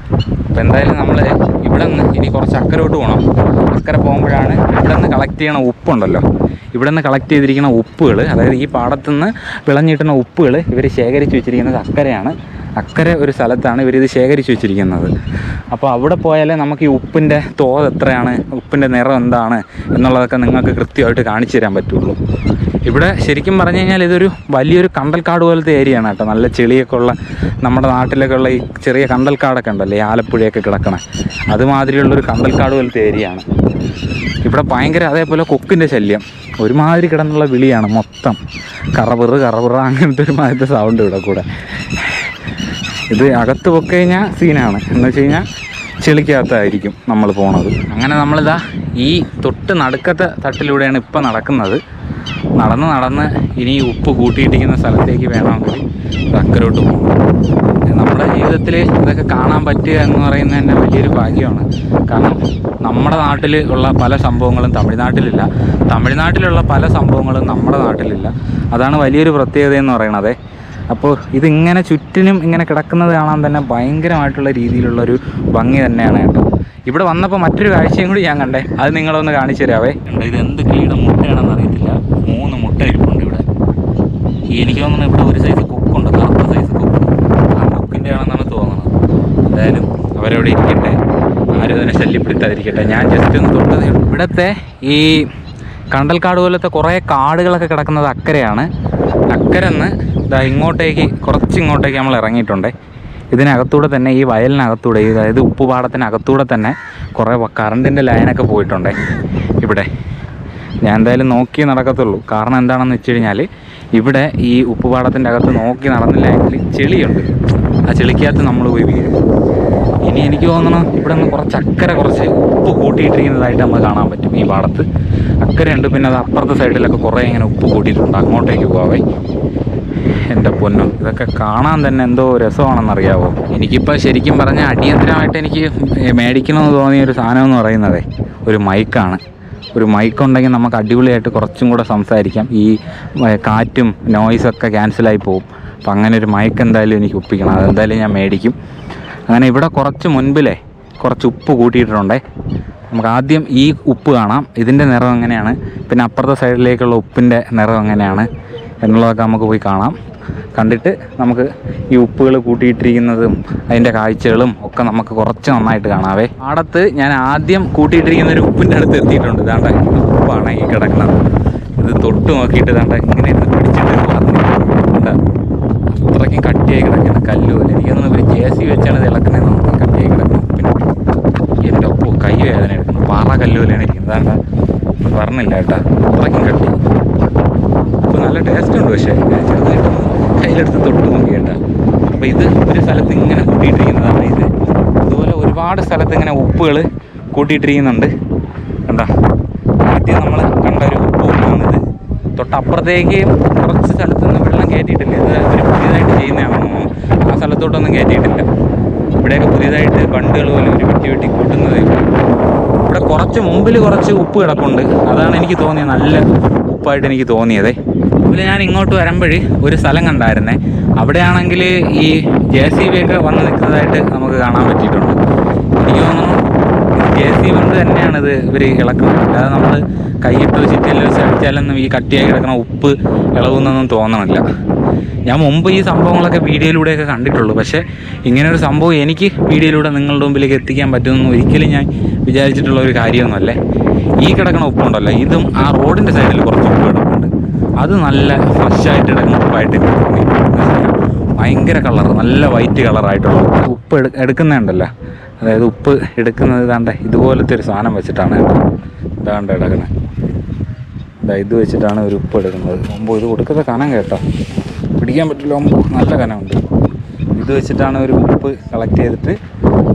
അപ്പോൾ എന്തായാലും നമ്മൾ ഇവിടെ നിന്ന് ഇനി കുറച്ച് അക്കരോട്ട് പോകണം. അക്കരെ പോകുമ്പോഴാണ് ഇവിടെ നിന്ന് കളക്ട് ചെയ്യണ ഉപ്പുണ്ടല്ലോ, ഇവിടെ നിന്ന് കളക്ട് ചെയ്തിരിക്കുന്ന ഉപ്പുകൾ, അതായത് ഈ പാടത്തുനിന്ന് വിളഞ്ഞിട്ടുന്ന ഉപ്പുകൾ ഇവർ ശേഖരിച്ച് വെച്ചിരിക്കുന്നത് അക്കരെയാണ്. അക്കരെ ഒരു സ്ഥലത്താണ് ഇവരിത് ശേഖരിച്ച് വെച്ചിരിക്കുന്നത്. അപ്പോൾ അവിടെ പോയാലേ നമുക്ക് ഈ ഉപ്പിൻ്റെ തോത് എത്രയാണ്, ഉപ്പിൻ്റെ നിറം എന്താണ് എന്നുള്ളതൊക്കെ നിങ്ങൾക്ക് കൃത്യമായിട്ട് കാണിച്ചു തരാൻ പറ്റുള്ളൂ. ഇവിടെ ശരിക്കും പറഞ്ഞു കഴിഞ്ഞാൽ ഇതൊരു വലിയൊരു കണ്ടൽക്കാട് പോലത്തെ ഏരിയയാണ് കേട്ടോ. നല്ല ചെളിയൊക്കെ ഉള്ള, നമ്മുടെ നാട്ടിലൊക്കെ ഉള്ള ഈ ചെറിയ കണ്ടൽക്കാടൊക്കെ ഉണ്ടല്ലോ, ഈ ആലപ്പുഴയൊക്കെ കിടക്കണേ അതുമാതിരിയുള്ളൊരു കണ്ടൽക്കാട് പോലത്തെ ഏരിയയാണ്. ഇവിടെ ഭയങ്കര അതേപോലെ കൊക്കിൻ്റെ ശല്യം, ഒരുമാതിരി കിടന്നുള്ള വിളിയാണ് മൊത്തം. കറപിറ അങ്ങനത്തെ ഒരുമാതിരത്തെ സൗണ്ട് ഇവിടെ കൂടെ. ഇത് അകത്ത് പൊക്കി കഴിഞ്ഞാൽ സീനാണ്, എന്ന് വെച്ച് കഴിഞ്ഞാൽ ചെളിക്കകത്തായിരിക്കും നമ്മൾ പോണത്. അങ്ങനെ നമ്മളിതാ ഈ തൊട്ട് നടുക്കത്തെ തട്ടിലൂടെയാണ് ഇപ്പം നടക്കുന്നത്. നടന്ന് ഇനി ഉപ്പ് കൂട്ടിയിട്ടിരിക്കുന്ന സ്ഥലത്തേക്ക് വേണമെങ്കിൽ അക്കരോട്ട് പോകണം. നമ്മുടെ ജീവിതത്തിൽ ഇതൊക്കെ കാണാൻ പറ്റുക എന്ന് പറയുന്നത് തന്നെ വലിയൊരു ഭാഗ്യമാണ്. കാരണം നമ്മുടെ നാട്ടിൽ ഉള്ള പല സംഭവങ്ങളും തമിഴ്നാട്ടിലില്ല, തമിഴ്നാട്ടിലുള്ള പല സംഭവങ്ങളും നമ്മുടെ നാട്ടിലില്ല. അതാണ് വലിയൊരു പ്രത്യേകത എന്ന് പറയണത്. അപ്പോൾ ഇതിങ്ങനെ ചുറ്റിനും ഇങ്ങനെ കിടക്കുന്നത് കാണാൻ തന്നെ ഭയങ്കരമായിട്ടുള്ള രീതിയിലുള്ളൊരു ഭംഗി തന്നെയാണ് കേട്ടോ. ഇവിടെ വന്നപ്പോൾ മറ്റൊരു കാഴ്ചയും കൂടി ഞാൻ കണ്ടേ, അത് നിങ്ങളൊന്ന് കാണിച്ചു തരാവേ. ഇത് എന്ത് കിളിയുടെ മുട്ടയാണെന്ന് അറിയത്തില്ല, 3 മുട്ട ഇരിപ്പുണ്ട് ഇവിടെ. എനിക്ക് തോന്നുന്നു ഇവിടെ ഒരു സൈസ് കൊക്കുണ്ട്, കറുത്ത സൈസ് കൊക്ക്. ആ കൊക്കിൻ്റെ ആണെന്നാണ് തോന്നുന്നത്. എന്തായാലും അവരവിടെ ഇരിക്കട്ടെ, ആരും അതിനെ ശല്യപ്പെടുത്താതിരിക്കട്ടെ. ഞാൻ ജസ്റ്റ് ഒന്ന് തൊട്ടത്. ഇവിടുത്തെ ഈ കണ്ടൽക്കാട് പോലത്തെ കുറേ കാടുകളൊക്കെ കിടക്കുന്നത് അക്കരെയാണ്. അക്കരെന്ന് ഇതാ ഇങ്ങോട്ടേക്ക് കുറച്ചിങ്ങോട്ടേക്ക് നമ്മൾ ഇറങ്ങിയിട്ടുണ്ടേ. ഇതിനകത്തൂടെ തന്നെ, ഈ വയലിനകത്തൂടെ, അതായത് ഉപ്പുപാടത്തിനകത്തൂടെ തന്നെ കുറേ കറണ്ടിൻ്റെ ലൈനൊക്കെ പോയിട്ടുണ്ടേ ഇവിടെ. ഞാൻ എന്തായാലും നോക്കി നടക്കത്തുള്ളൂ. കാരണം എന്താണെന്ന് വെച്ച് കഴിഞ്ഞാൽ ഇവിടെ ഈ ഉപ്പുപാടത്തിൻ്റെ അകത്ത് നോക്കി നടന്നില്ലെങ്കിൽ ചെളിയുണ്ട്, ആ ചെളിക്കകത്ത് നമ്മൾ പോയി വീഴും. ഇനി എനിക്ക് തോന്നണം ഇവിടെ നിന്ന് കുറച്ച് ഉപ്പ് കൂട്ടിയിട്ടിരിക്കുന്നതായിട്ട് നമുക്ക് കാണാൻ പറ്റും. ഈ പാടത്ത് അക്കരയുണ്ട്, പിന്നെ അത് അപ്പുറത്തെ സൈഡിലൊക്കെ കുറേ ഇങ്ങനെ ഉപ്പ് കൂട്ടിയിട്ടുണ്ട്. അങ്ങോട്ടേക്ക് പോവേ. എൻ്റെ പൊന്നോ, ഇതൊക്കെ കാണാൻ തന്നെ എന്തോ രസമാണെന്നറിയാവോ. എനിക്കിപ്പോൾ ശരിക്കും പറഞ്ഞാൽ അടിയന്തരമായിട്ട് എനിക്ക് മേടിക്കണമെന്ന് തോന്നിയ ഒരു സാധനം എന്ന് പറയുന്നത് ഒരു മൈക്കാണ്. ഒരു മൈക്കുണ്ടെങ്കിൽ നമുക്ക് അടിപൊളിയായിട്ട് കുറച്ചും കൂടെ സംസാരിക്കാം. ഈ കാറ്റും നോയ്സൊക്കെ ക്യാൻസലായി പോകും. അപ്പം അങ്ങനെ ഒരു മൈക്ക് എന്തായാലും എനിക്ക് ഒപ്പിക്കണം, അതെന്തായാലും ഞാൻ മേടിക്കും. അങ്ങനെ ഇവിടെ കുറച്ച് മുൻപിലേ കുറച്ച് ഉപ്പ് കൂട്ടിയിട്ടുണ്ടേ. നമുക്ക് ആദ്യം ഈ ഉപ്പ് കാണാം, ഇതിൻ്റെ നിറം എങ്ങനെയാണ്, പിന്നെ അപ്പുറത്തെ സൈഡിലേക്കുള്ള ഉപ്പിൻ്റെ നിറം എങ്ങനെയാണ് എന്നുള്ളതൊക്കെ നമുക്ക് പോയി കാണാം. കണ്ടിട്ട് നമുക്ക് ഈ ഉപ്പുകൾ കൂട്ടിയിട്ടിരിക്കുന്നതും അതിൻ്റെ കാഴ്ചകളും ഒക്കെ നമുക്ക് കുറച്ച് നന്നായിട്ട് കാണാവേ. പാടത്ത് ഞാൻ ആദ്യം കൂട്ടിയിട്ടിരിക്കുന്ന ഒരു ഉപ്പിൻ്റെ അടുത്ത് എത്തിയിട്ടുണ്ട്. ഇതാണ്ട ഉപ്പാണ് ഈ കിടക്കുന്നത്. ഇത് തൊട്ട് നോക്കിയിട്ട് ഇതാണ്ട ഇങ്ങനെ ഇരുന്ന് പിടിച്ചിട്ട് പറഞ്ഞിട്ടുണ്ട്. അത്രയ്ക്കും കട്ടിയായി കിടക്കുന്ന കല്ല് പോലെ. എനിക്കൊന്നും ഒരു JCB വെച്ചാണ് ഇത് ഇളക്കണേന്ന് തോന്നുന്നു. കട്ടിയായി കിടക്കുന്നു. പിന്നെ എൻ്റെ ഒപ്പം കൈ വേദന എടുക്കുന്നു. പാറ കല്ല് പോലെയാണ് ഇരിക്കുന്നത്. അതാണ്ട പറഞ്ഞില്ല കേട്ടോ, അത്രയ്ക്കും കട്ടി. അപ്പോൾ നല്ല ടേസ്റ്റ് ഉണ്ട്. പക്ഷേ ഞാൻ ചെറുതായിട്ടൊന്ന് കയ്യിലെടുത്ത് തൊട്ട് നോക്കി കേട്ടോ. അപ്പോൾ ഇത് ഒരു സ്ഥലത്ത് ഇങ്ങനെ കൂട്ടിയിട്ടിരിക്കുന്നതാണ്. ഇത് അതുപോലെ ഒരുപാട് സ്ഥലത്ത് ഇങ്ങനെ ഉപ്പുകൾ കൂട്ടിയിട്ടിരിക്കുന്നുണ്ട്. കണ്ടോ, ആദ്യം നമ്മൾ കണ്ട ഒരു ഉപ്പ് കൊണ്ടാണിത്. തൊട്ടപ്പുറത്തേക്ക് കുറച്ച് സ്ഥലത്ത് നിന്ന് വെള്ളം കയറ്റിയിട്ടില്ല. ഇത് ഒരു പുതിയതായിട്ട് ചെയ്യുന്നതാണെന്ന് തോന്നുന്നു. ആ സ്ഥലത്തോട്ടൊന്നും കയറ്റിയിട്ടില്ല. ഇവിടെയൊക്കെ പുതിയതായിട്ട് ബണ്ടുകൾ പോലെ ഒരു വെട്ടി കൂട്ടുന്നത്. ഇവിടെ കുറച്ച് മുമ്പിൽ കുറച്ച് ഉപ്പ് കിടപ്പുണ്ട്. അതാണ് എനിക്ക് തോന്നിയത്, നല്ല ഉപ്പായിട്ട് എനിക്ക് തോന്നിയത്. അതുപോലെ ഞാൻ ഇങ്ങോട്ട് വരുമ്പോൾ ഒരു സ്ഥലം കണ്ടായിരുന്നേ. അവിടെയാണെങ്കിൽ ഈ JCB ഒക്കെ വന്ന് നിൽക്കുന്നതായിട്ട് നമുക്ക് കാണാൻ പറ്റിയിട്ടുണ്ട്. എനിക്ക് തോന്നുന്നു JCB കൊണ്ട് തന്നെയാണിത് ഇവർ ഇളക്കുന്നത്. അല്ലാതെ നമ്മൾ കൈയിട്ട് വെച്ചിട്ടില്ല വെച്ച് അടിച്ചാലൊന്നും ഈ കട്ടിയായി കിടക്കുന്ന ഉപ്പ് ഇളകുന്നൊന്നും തോന്നണില്ല. ഞാൻ മുമ്പ് ഈ സംഭവങ്ങളൊക്കെ വീഡിയോയിലൂടെയൊക്കെ കണ്ടിട്ടുള്ളൂ. പക്ഷേ ഇങ്ങനൊരു സംഭവം എനിക്ക് വീഡിയോയിലൂടെ നിങ്ങളുടെ മുമ്പിലേക്ക് എത്തിക്കാൻ പറ്റുമെന്ന് ഒരിക്കലും ഞാൻ വിചാരിച്ചിട്ടുള്ള ഒരു കാര്യമൊന്നുമല്ലേ. ഈ കിടക്കണ ഉപ്പുണ്ടല്ലോ, ഇതും ആ റോഡിൻ്റെ സൈഡിൽ കുറച്ച് ഉപ്പ് കിടപ്പുണ്ട്. അത് നല്ല ഫ്രഷായിട്ട് കിടക്കുന്ന ഉപ്പായിട്ട് എനിക്ക് തോന്നി. ഭയങ്കര കളർ, നല്ല വൈറ്റ് കളറായിട്ടുള്ള ഉപ്പ് എടുക്കുന്നുണ്ടല്ലോ. അതായത് ഉപ്പ് എടുക്കുന്നത് ഇതാണ്ട് ഇതുപോലത്തെ ഒരു സാധനം വെച്ചിട്ടാണ് ഇതാണ്ട് കിടക്കുന്നത്. ഇത് വെച്ചിട്ടാണ് ഒരു ഉപ്പ് എടുക്കുന്നത്. മുമ്പ് ഇത് കൊടുക്കുന്ന കനം കേട്ടോ, പിടിക്കാൻ പറ്റില്ല. മുമ്പ് നല്ല കനമുണ്ട്. ഇത് വെച്ചിട്ടാണ് ഒരു ഉപ്പ് കളക്ട് ചെയ്തിട്ട്,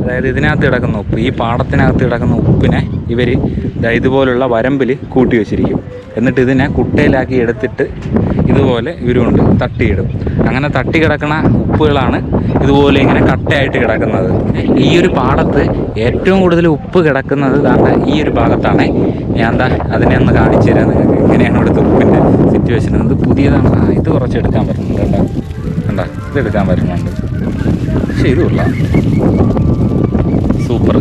അതായത് ഇതിനകത്ത് കിടക്കുന്ന ഉപ്പ്, ഈ പാടത്തിനകത്ത് കിടക്കുന്ന ഉപ്പിനെ ഇവർ ഇതുപോലുള്ള വരമ്പിൽ കൂട്ടി വെച്ചിരിക്കും. എന്നിട്ട് ഇതിനെ കുട്ടയിലാക്കി എടുത്തിട്ട് ഇതുപോലെ ഇവരുകൊണ്ട് തട്ടിയിടും. അങ്ങനെ തട്ടി കിടക്കുന്ന ഉപ്പുകളാണ് ഇതുപോലെ ഇങ്ങനെ കട്ടയായിട്ട് കിടക്കുന്നത്. ഈ ഒരു പാടത്ത് ഏറ്റവും കൂടുതൽ ഉപ്പ് കിടക്കുന്നത് ദാണ്ട ഈ ഒരു ഭാഗത്താണ്. ഞാൻ എന്താ അതിനെ ഒന്ന് കാണിച്ചു തരാം നിങ്ങൾക്ക്. എങ്ങനെയാണ് ഇവിടുത്തെ ഉപ്പിൻ്റെ സിറ്റുവേഷൻ. ഇത് പുതിയതാണ്. ഇത് കുറച്ച് എടുക്കാൻ പറ്റുന്നുണ്ട് കേട്ടോ. കണ്ടോ, ഇത് എടുക്കാൻ പറ്റുന്നുണ്ട്. പക്ഷേ ഇതുള്ള സൂപ്പർ.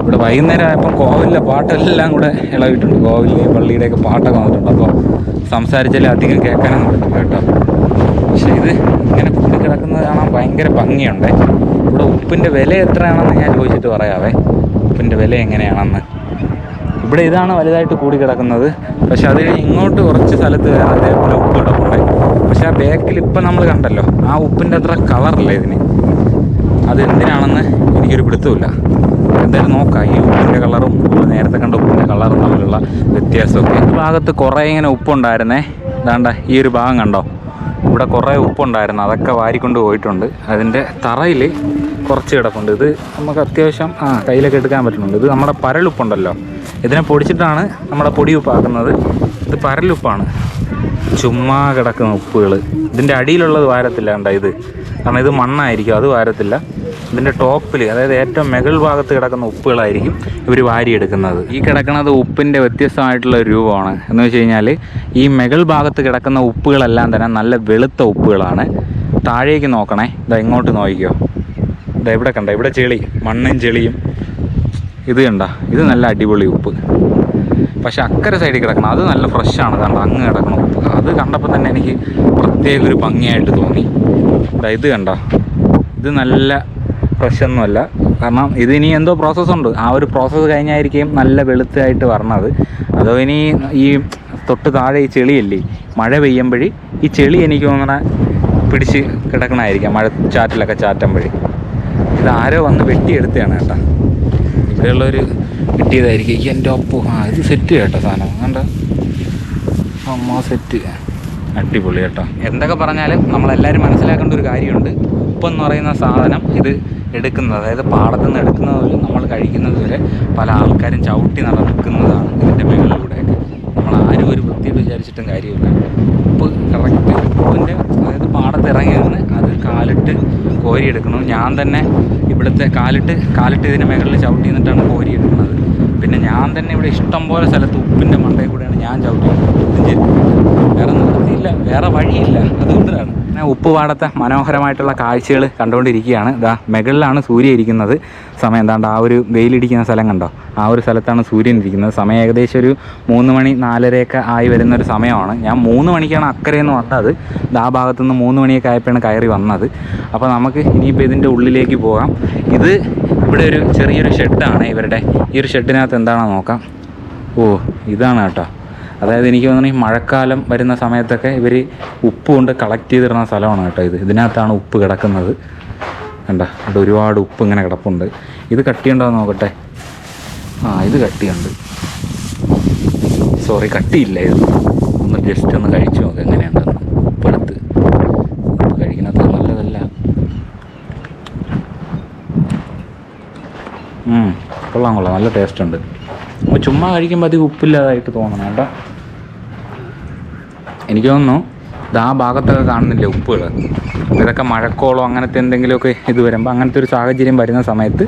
ഇവിടെ വൈകുന്നേരം ആയപ്പം കോവിലിലെ പാട്ടെല്ലാം കൂടെ ഇളകിയിട്ടുണ്ട്. കോവിലിലെയും പള്ളിയുടെയൊക്കെ പാട്ടൊക്കെ വന്നിട്ടുണ്ട്. അപ്പോൾ സംസാരിച്ചാലും അധികം കേൾക്കാനൊന്നും പറ്റില്ല കേട്ടോ. പക്ഷേ ഇത് ഇങ്ങനെ കൂടി കിടക്കുന്നത് കാണാൻ ഭയങ്കര ഭംഗിയുണ്ട്. ഇവിടെ ഉപ്പിൻ്റെ വില എത്രയാണെന്ന് ഞാൻ ചോദിച്ചിട്ട് പറയാവേ, ഉപ്പിൻ്റെ വില എങ്ങനെയാണെന്ന്. ഇവിടെ ഇതാണ് വലുതായിട്ട് കൂടി കിടക്കുന്നത്. പക്ഷെ അത് ഇങ്ങോട്ട് കുറച്ച് സ്ഥലത്ത് വേറെ അതേപോലെ ഉപ്പ് കിടപ്പുണ്ട്. പക്ഷെ ആ ബാക്കിൽ ഇപ്പം നമ്മൾ കണ്ടല്ലോ, ആ ഉപ്പിൻ്റെ അത്ര കളറില്ല ഇതിന്. അത് എന്തിനാണെന്ന് എനിക്കൊരു പിടുത്തമില്ല. എന്തായാലും നോക്കാം ഈ ഉപ്പിൻ്റെ കളറും നമ്മൾ നേരത്തെ കണ്ട ഉപ്പിൻ്റെ കളറും തമ്മിലുള്ള വ്യത്യാസമൊക്കെ. ഈ ഭാഗത്ത് കുറേ ഇങ്ങനെ ഉപ്പുണ്ടായിരുന്നേ. ഇതാണ്ട ഈ ഒരു ഭാഗം കണ്ടോ, ഇവിടെ കുറേ ഉപ്പുണ്ടായിരുന്നു. അതൊക്കെ വാരിക്കൊണ്ട് പോയിട്ടുണ്ട്. അതിൻ്റെ തറയിൽ കുറച്ച് കിടപ്പുണ്ട്. ഇത് നമുക്ക് അത്യാവശ്യം കയ്യിലൊക്കെ എടുക്കാൻ പറ്റുന്നുണ്ട്. ഇത് നമ്മുടെ പരലുപ്പുണ്ടല്ലോ, ഇതിനെ പൊടിച്ചിട്ടാണ് നമ്മുടെ പൊടി ഉപ്പാക്കുന്നത്. ഇത് പരലുപ്പാണ്. ചുമ്മാ കിടക്കുന്ന ഉപ്പുകൾ. ഇതിൻ്റെ അടിയിലുള്ളത് വാരത്തില്ല കണ്ട ഇത്, കാരണം ഇത് മണ്ണായിരിക്കും, അത് വാരത്തില്ല. ഇതിൻ്റെ ടോപ്പിൽ, അതായത് ഏറ്റവും മുകൾ ഭാഗത്ത് കിടക്കുന്ന ഉപ്പുകളായിരിക്കും ഇവർ വാരിയെടുക്കുന്നത്. ഈ കിടക്കുന്നത് ഉപ്പിൻ്റെ വ്യത്യസ്തമായിട്ടുള്ള ഒരു രൂപമാണ്. എന്ന് വെച്ച് കഴിഞ്ഞാൽ ഈ മുകൾ ഭാഗത്ത് കിടക്കുന്ന ഉപ്പുകളെല്ലാം തന്നെ നല്ല വെളുത്ത ഉപ്പുകളാണ്. താഴേക്ക് നോക്കണേ, ഇതാ ഇങ്ങോട്ട് നോക്കിക്കോ. ഇതാ ഇവിടെ കണ്ട, ഇവിടെ ചെളി, മണ്ണും ചെളിയും. ഇത് കണ്ട, ഇത് നല്ല അടിപൊളി ഉപ്പ്. പക്ഷെ അക്കരെ സൈഡിൽ കിടക്കണം അത് നല്ല ഫ്രഷാണ്. കണ്ട അങ്ങ് കിടക്കണം ഉപ്പ്. അത് കണ്ടപ്പോൾ തന്നെ എനിക്ക് പ്രത്യേക ഒരു ഭംഗിയായിട്ട് തോന്നി. ഇത് കണ്ട, ഇത് നല്ല ഫ്രഷൊന്നുമല്ല. കാരണം ഇതിനി എന്തോ പ്രോസസ്സുണ്ട്. ആ ഒരു പ്രോസസ്സ് കഴിഞ്ഞായിരിക്കും നല്ല വെളുത്തായിട്ട് വരണത്. അതോ ഇനി ഈ തൊട്ട് താഴെ ഈ ചെളിയല്ലേ, മഴ പെയ്യുമ്പോഴേ ഈ ചെളി എനിക്ക് തോന്നണ പിടിച്ച് കിടക്കണമായിരിക്കാം, മഴ ചാറ്റിലൊക്കെ ചാറ്റുമ്പോഴേ. ഇതാരോ വന്ന് വെട്ടിയെടുത്തതാണ് കേട്ടോ. ഇവിടെയുള്ളൊരു കിട്ടിയതായിരിക്കും. എൻ്റെ ഒപ്പം ഇത് സെറ്റ് കേട്ടോ സാധനം. കണ്ട അമ്മ സെറ്റ്, അടിപൊളി കേട്ടോ. എന്തൊക്കെ പറഞ്ഞാലും നമ്മളെല്ലാവരും മനസ്സിലാക്കേണ്ട ഒരു കാര്യമുണ്ട്. ഉപ്പെന്ന് പറയുന്ന സാധനം ഇത് എടുക്കുന്നത്, അതായത് പാടത്തുനിന്ന് എടുക്കുന്നത് വരെ നമ്മൾ കഴിക്കുന്നത് വരെ പല ആൾക്കാരും ചവിട്ടി നടക്കുന്നതാണ് ഇതിൻ്റെ മുകളിലൂടെയൊക്കെ. നമ്മൾ ആരും ഒരു വൃത്തിയായിട്ട് വിചാരിച്ചിട്ടും കാര്യമില്ല. ഉപ്പ് കറക്റ്റ് ഉപ്പിൻ്റെ, അതായത് പാടത്ത് ഇറങ്ങി നിന്ന് അത് കാലിട്ട് കോരിയെടുക്കണം. ഞാൻ തന്നെ ഇവിടുത്തെ കാലിട്ട് ഇതിൻ്റെ മുകളിൽ ചവിട്ടി നിന്നിട്ടാണ് കോരിയെടുക്കുന്നത്. പിന്നെ ഞാൻ തന്നെ ഇവിടെ ഇഷ്ടം പോലെ സ്ഥലത്ത് ഉപ്പിൻ്റെ മണ്ടയിൽ കൂടെയാണ് ഞാൻ ചവിട്ടി. വേറെ നിവൃത്തിയില്ല, വേറെ വഴിയില്ല. അതുകൊണ്ടാണ് ഉപ്പ് പാടത്തെ മനോഹരമായിട്ടുള്ള കാഴ്ചകൾ കണ്ടുകൊണ്ടിരിക്കുകയാണ്. ഇതാ മുകളിലാണ് സൂര്യൻ ഇരിക്കുന്നത്. സമയം എന്താണ്ട് ആ ഒരു വെയിലിടിക്കുന്ന സ്ഥലം കണ്ടോ, ആ ഒരു സ്ഥലത്താണ് സൂര്യൻ ഇരിക്കുന്നത്. സമയം ഏകദേശം ഒരു 3 മണി 4:30 ആയി വരുന്നൊരു സമയമാണ്. ഞാൻ 3 മണിക്കാണ് അക്കരയെന്ന് വന്നത്. ആ ഭാഗത്തുനിന്ന് 3 മണിയൊക്കെ ആയപ്പോഴാണ് കയറി വന്നത്. അപ്പോൾ നമുക്ക് ഇനിയിപ്പോൾ ഇതിൻ്റെ ഉള്ളിലേക്ക് പോകാം. ഇത് ഇവിടെ ഒരു ചെറിയൊരു ഷെഡാണ് ഇവരുടെ. ഈ ഒരു ഷെഡിനകത്ത് എന്താണെന്ന് നോക്കാം. ഇതാണ് കേട്ടോ. അതായത് എനിക്ക് തോന്നുന്നു ഈ മഴക്കാലം വരുന്ന സമയത്തൊക്കെ ഇവർ ഉപ്പ് കൊണ്ട് കളക്ട് ചെയ്തിടുന്ന സ്ഥലമാണ് കേട്ടോ ഇത്. ഇതിനകത്താണ് ഉപ്പ് കിടക്കുന്നത്. കണ്ട, ഇവിടെ ഒരുപാട് ഉപ്പ് ഇങ്ങനെ കിടപ്പുണ്ട്. ഇത് കട്ടിയുണ്ടോ നോക്കട്ടെ. ഇത് കട്ടിയുണ്ട്. സോറി, കട്ടിയില്ല. ഇത് ഒന്ന് ജസ്റ്റ് ഒന്ന് കഴിച്ചു നോക്കാം എങ്ങനെയുണ്ടെന്ന്. ഉപ്പെടുത്ത് ഉപ്പ് കഴിക്കുന്നത് നല്ലതല്ല. കൊള്ളാം, നല്ല ടേസ്റ്റ് ഉണ്ട്. അപ്പോൾ ചുമ്മാ കഴിക്കുമ്പോൾ അധികം ഉപ്പില്ലാതായിട്ട് തോന്നണം കേട്ടോ. എനിക്ക് തോന്നുന്നു ഇത് ആ ഭാഗത്തൊക്കെ കാണുന്നില്ലേ ഉപ്പുകൾ, ഇതൊക്കെ മഴക്കോളോ അങ്ങനത്തെ എന്തെങ്കിലുമൊക്കെ ഇത് വരുമ്പോൾ, അങ്ങനത്തെ ഒരു സാഹചര്യം വരുന്ന സമയത്ത്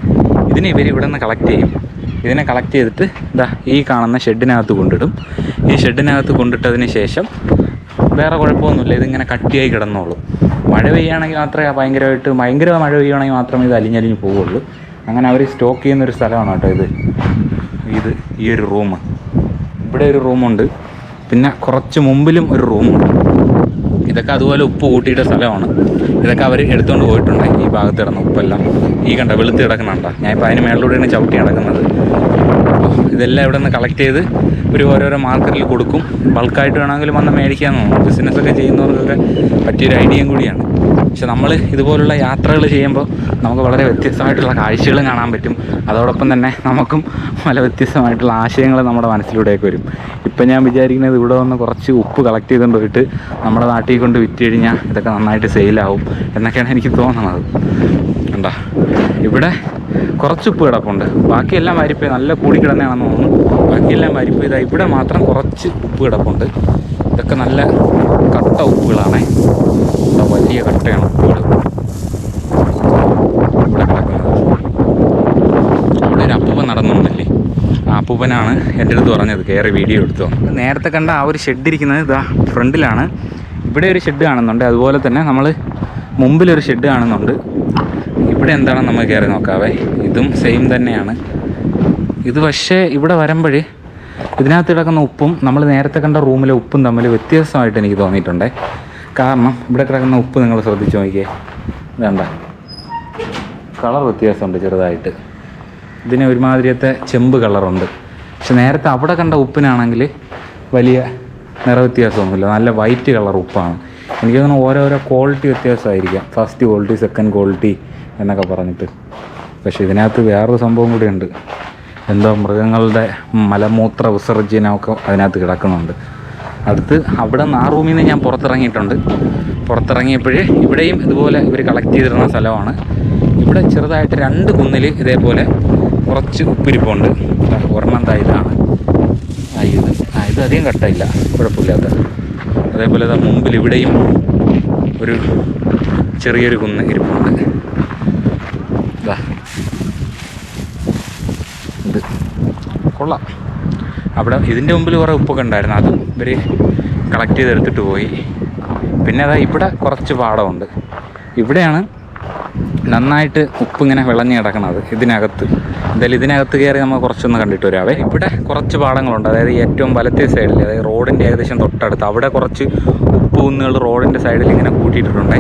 ഇതിനെ ഇവർ ഇവിടെ നിന്ന് കളക്ട് ചെയ്യും. ഇതിനെ കളക്ട് ചെയ്തിട്ട് ഈ കാണുന്ന ഷെഡിനകത്ത് കൊണ്ടിടും. ഈ ഷെഡിനകത്ത് കൊണ്ടിട്ടതിന് ശേഷം വേറെ കുഴപ്പമൊന്നുമില്ല, ഇതിങ്ങനെ കട്ടിയായി കിടന്നോളൂ. മഴ പെയ്യുകയാണെങ്കിൽ മാത്രമേ ഭയങ്കര മഴ പെയ്യുകയാണെങ്കിൽ മാത്രമേ ഇത് അലിഞ്ഞലിഞ്ഞ് പോവുള്ളൂ. അങ്ങനെ അവർ സ്റ്റോക്ക് ചെയ്യുന്നൊരു സ്ഥലമാണ് കേട്ടോ ഇത് ഈ ഒരു റൂം. ഇവിടെ ഒരു റൂമുണ്ട്, പിന്നെ കുറച്ച് മുമ്പിലും ഒരു റൂമുണ്ട്. ഇതൊക്കെ അതുപോലെ ഉപ്പ് കൂട്ടിയിട്ട സ്ഥലമാണ്. ഇതൊക്കെ അവർ എടുത്തുകൊണ്ട് പോയിട്ടുണ്ട്. ഈ ഭാഗത്ത് കിടന്ന ഉപ്പെല്ലാം ഈ കണ്ട വെളുത്ത് കിടക്കുന്നുണ്ടോ. ഞാനിപ്പോൾ അതിന് മേളിലൂടെയാണ് ചവിട്ടി നടക്കുന്നത്. ഇതെല്ലാം ഇവിടെ നിന്ന് കളക്ട് ചെയ്ത് ഓരോരോ മാർക്കറ്റിൽ കൊടുക്കും. ബൾക്കായിട്ട് വേണമെങ്കിലും വന്ന് മേടിക്കാമെന്ന് തോന്നുന്നു. ബിസിനസ്സൊക്കെ ചെയ്യുന്നവർക്കൊക്കെ പറ്റിയൊരു ഐഡിയയും കൂടിയാണ്. പക്ഷെ നമ്മൾ ഇതുപോലുള്ള യാത്രകൾ ചെയ്യുമ്പോൾ നമുക്ക് വളരെ വ്യത്യസ്തമായിട്ടുള്ള കാഴ്ചകളും കാണാൻ പറ്റും. അതോടൊപ്പം തന്നെ നമുക്കും പല വ്യത്യസ്തമായിട്ടുള്ള ആശയങ്ങൾ നമ്മുടെ മനസ്സിലൂടെയൊക്കെ വരും. ഇപ്പം ഞാൻ വിചാരിക്കുന്നത് ഇവിടെ വന്ന് കുറച്ച് ഉപ്പ് കളക്ട് ചെയ്തുകൊണ്ട് പോയിട്ട് നമ്മുടെ നാട്ടിൽ കൊണ്ട് വിറ്റ് കഴിഞ്ഞാൽ ഇതൊക്കെ നന്നായിട്ട് സെയിലാവും എന്നൊക്കെയാണ് എനിക്ക് തോന്നുന്നത്. കണ്ടോ, ഇവിടെ കുറച്ച് ഉപ്പ് കിടപ്പുണ്ട്. ബാക്കിയെല്ലാം വാരിപ്പോയി നല്ല കൂടിക്കിടന്നാണെന്ന് തോന്നുന്നു. ബാക്കിയെല്ലാം വാരിപ്പോയി. ഇതാ ഇവിടെ മാത്രം കുറച്ച് ഉപ്പ് കിടപ്പുണ്ട്. ഇതൊക്കെ നല്ല കട്ട ഉപ്പുകളാണേ. വലിയ കട്ടയാണ് ഉപ്പുകൾ ഇവിടെ കിടക്കുന്നത്. അവിടെ ഒരു അപ്പൂപ്പൻ നടന്നുകൊണ്ടല്ലേ, ആ അപ്പൂപ്പനാണ് എൻ്റെ അടുത്ത് പറഞ്ഞത് കയറി വീഡിയോ എടുത്തു. നേരത്തെ കണ്ട ആ ഒരു ഷെഡ് ഇരിക്കുന്നത് ഇതാ ഫ്രണ്ടിലാണ്. ഇവിടെ ഒരു ഷെഡ് കാണുന്നുണ്ട്. അതുപോലെ തന്നെ നമ്മൾ മുമ്പിലൊരു ഷെഡ് കാണുന്നുണ്ട്. ഇവിടെ എന്താണെന്ന് നമ്മൾ കയറി നോക്കാവേ. ഇതും സെയിം തന്നെയാണ്. ഇത് പക്ഷേ ഇവിടെ വരുമ്പോഴേ ഇതിനകത്ത് കിടക്കുന്ന ഉപ്പും നമ്മൾ നേരത്തെ കണ്ട റൂമിലെ ഉപ്പും തമ്മിൽ വ്യത്യാസമായിട്ട് എനിക്ക് തോന്നിയിട്ടുണ്ട്. കാരണം ഇവിടെ കിടക്കുന്ന ഉപ്പ് നിങ്ങൾ ശ്രദ്ധിച്ച് നോക്കിയേ, വേണ്ട കളർ വ്യത്യാസമുണ്ട് ചെറുതായിട്ട്. ഇതിന് ഒരുമാതിരിയത്തെ ചെമ്പ് കളറുണ്ട്. പക്ഷെ നേരത്തെ അവിടെ കണ്ട ഉപ്പിനാണെങ്കിൽ വലിയ നിറവ്യത്യാസമൊന്നുമില്ല, നല്ല വൈറ്റ് കളർ ഉപ്പാണ്. എനിക്ക് തോന്നുന്നു ഓരോരോ ക്വാളിറ്റി വ്യത്യാസമായിരിക്കാം, ഫസ്റ്റ് ക്വാളിറ്റി സെക്കൻഡ് ക്വാളിറ്റി എന്നൊക്കെ പറഞ്ഞിട്ട്. പക്ഷേ ഇതിനകത്ത് വേറൊരു സംഭവം കൂടിയുണ്ട്. എന്തോ മൃഗങ്ങളുടെ മലമൂത്ര വിസർജനമൊക്കെ അതിനകത്ത് കിടക്കുന്നുണ്ട്. അടുത്ത് അവിടെ നിന്ന് ആ റൂമിൽ നിന്ന് ഞാൻ പുറത്തിറങ്ങിയിട്ടുണ്ട്. പുറത്തിറങ്ങിയപ്പോഴേ ഇവിടെയും ഇതുപോലെ ഇവർ കളക്ട് ചെയ്തിരുന്ന സ്ഥലമാണ്. ഇവിടെ ചെറുതായിട്ട് 2 കുന്നിൽ ഇതേപോലെ കുറച്ച് ഉപ്പിരിപ്പുണ്ട്. ഒരെണ്ണം ഇതാണ് ഇത് അധികം കട്ടയില്ല, കുഴപ്പമില്ലാത്ത. അതേപോലെ മുമ്പിൽ ഇവിടെയും ഒരു ചെറിയൊരു കുന്ന് ഇരിപ്പുണ്ട്. ഇത് കൊള്ളാം. അവിടെ ഇതിൻ്റെ മുമ്പിൽ കുറേ ഉപ്പൊക്കെ ഉണ്ടായിരുന്നു, അത് ഇവർ കളക്ട് ചെയ്തെടുത്തിട്ട് പോയി. പിന്നെ ഇവിടെ കുറച്ച് പാടമുണ്ട്. ഇവിടെയാണ് നന്നായിട്ട് ഉപ്പിങ്ങനെ വിളഞ്ഞ് കിടക്കണത്. എന്തായാലും ഇതിനകത്ത് കയറി നമ്മൾ കുറച്ചൊന്ന് കണ്ടിട്ട് വരാവേ. ഇവിടെ കുറച്ച് പാടങ്ങളുണ്ട്. അതായത് ഏറ്റവും വലത്തെ സൈഡിൽ, അതായത് റോഡിൻ്റെ ഏകദേശം തൊട്ടടുത്ത് അവിടെ കുറച്ച് ഉപ്പ് കുന്നുകൾ റോഡിൻ്റെ സൈഡിൽ ഇങ്ങനെ കൂട്ടിയിട്ടിട്ടുണ്ട്.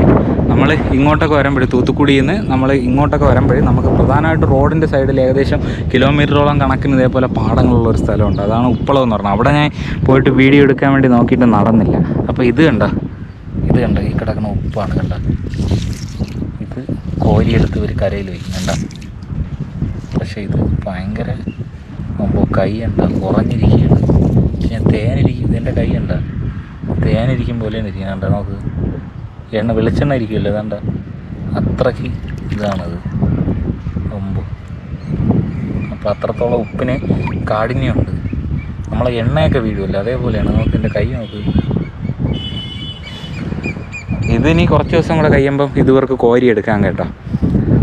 നമ്മൾ ഇങ്ങോട്ടൊക്കെ വരുമ്പോഴേ, തൂത്തുക്കുടിയിൽ നിന്ന് നമ്മൾ ഇങ്ങോട്ടൊക്കെ വരുമ്പോഴേ നമുക്ക് പ്രധാനമായിട്ട് റോഡിൻ്റെ സൈഡിൽ ഏകദേശം കിലോമീറ്ററോളം കണക്കിന് ഇതേപോലെ പാടങ്ങളുള്ളൊരു സ്ഥലമുണ്ട്. അതാണ് ഉപ്പളം എന്ന് പറഞ്ഞത്. അവിടെ ഞാൻ പോയിട്ട് വീഡിയോ എടുക്കാൻ വേണ്ടി നോക്കിയിട്ട് നടന്നില്ല. അപ്പോൾ ഇത് കണ്ടോ ഈ കിടക്കുന്ന ഉപ്പാണ്. കണ്ട ഇത് കോരിയെടുത്ത് ഒരു കരയിൽ വയ്ക്കുന്നുണ്ട. പക്ഷേ ഇത് ഭയങ്കര കൈ ഉണ്ട കുറഞ്ഞിരിക്കുകയാണ്. ഞാൻ ഇതിൻ്റെ കൈ ഉണ്ട തേനിരിക്കും പോലെയാണ് ഇരിക്കുന്നുണ്ട്. നമുക്ക് വെളിച്ചെണ്ണ ഇരിക്കുമല്ലോ, ഇതാണ്ട അത്രയ്ക്ക് ഇതാണത് കൊമ്പ്. അപ്പോൾ അത്രത്തോളം ഉപ്പിന് കാഠിന്യമുണ്ട്. നമ്മളെ എണ്ണയൊക്കെ വീഴുമല്ലോ, അതേപോലെയാണ്. നമുക്ക് എൻ്റെ കൈ നോക്ക്. ഇതിനി കുറച്ച് ദിവസം കൂടെ കഴിയുമ്പം ഇതുവർക്ക് കോരിയെടുക്കാൻ കേട്ടോ.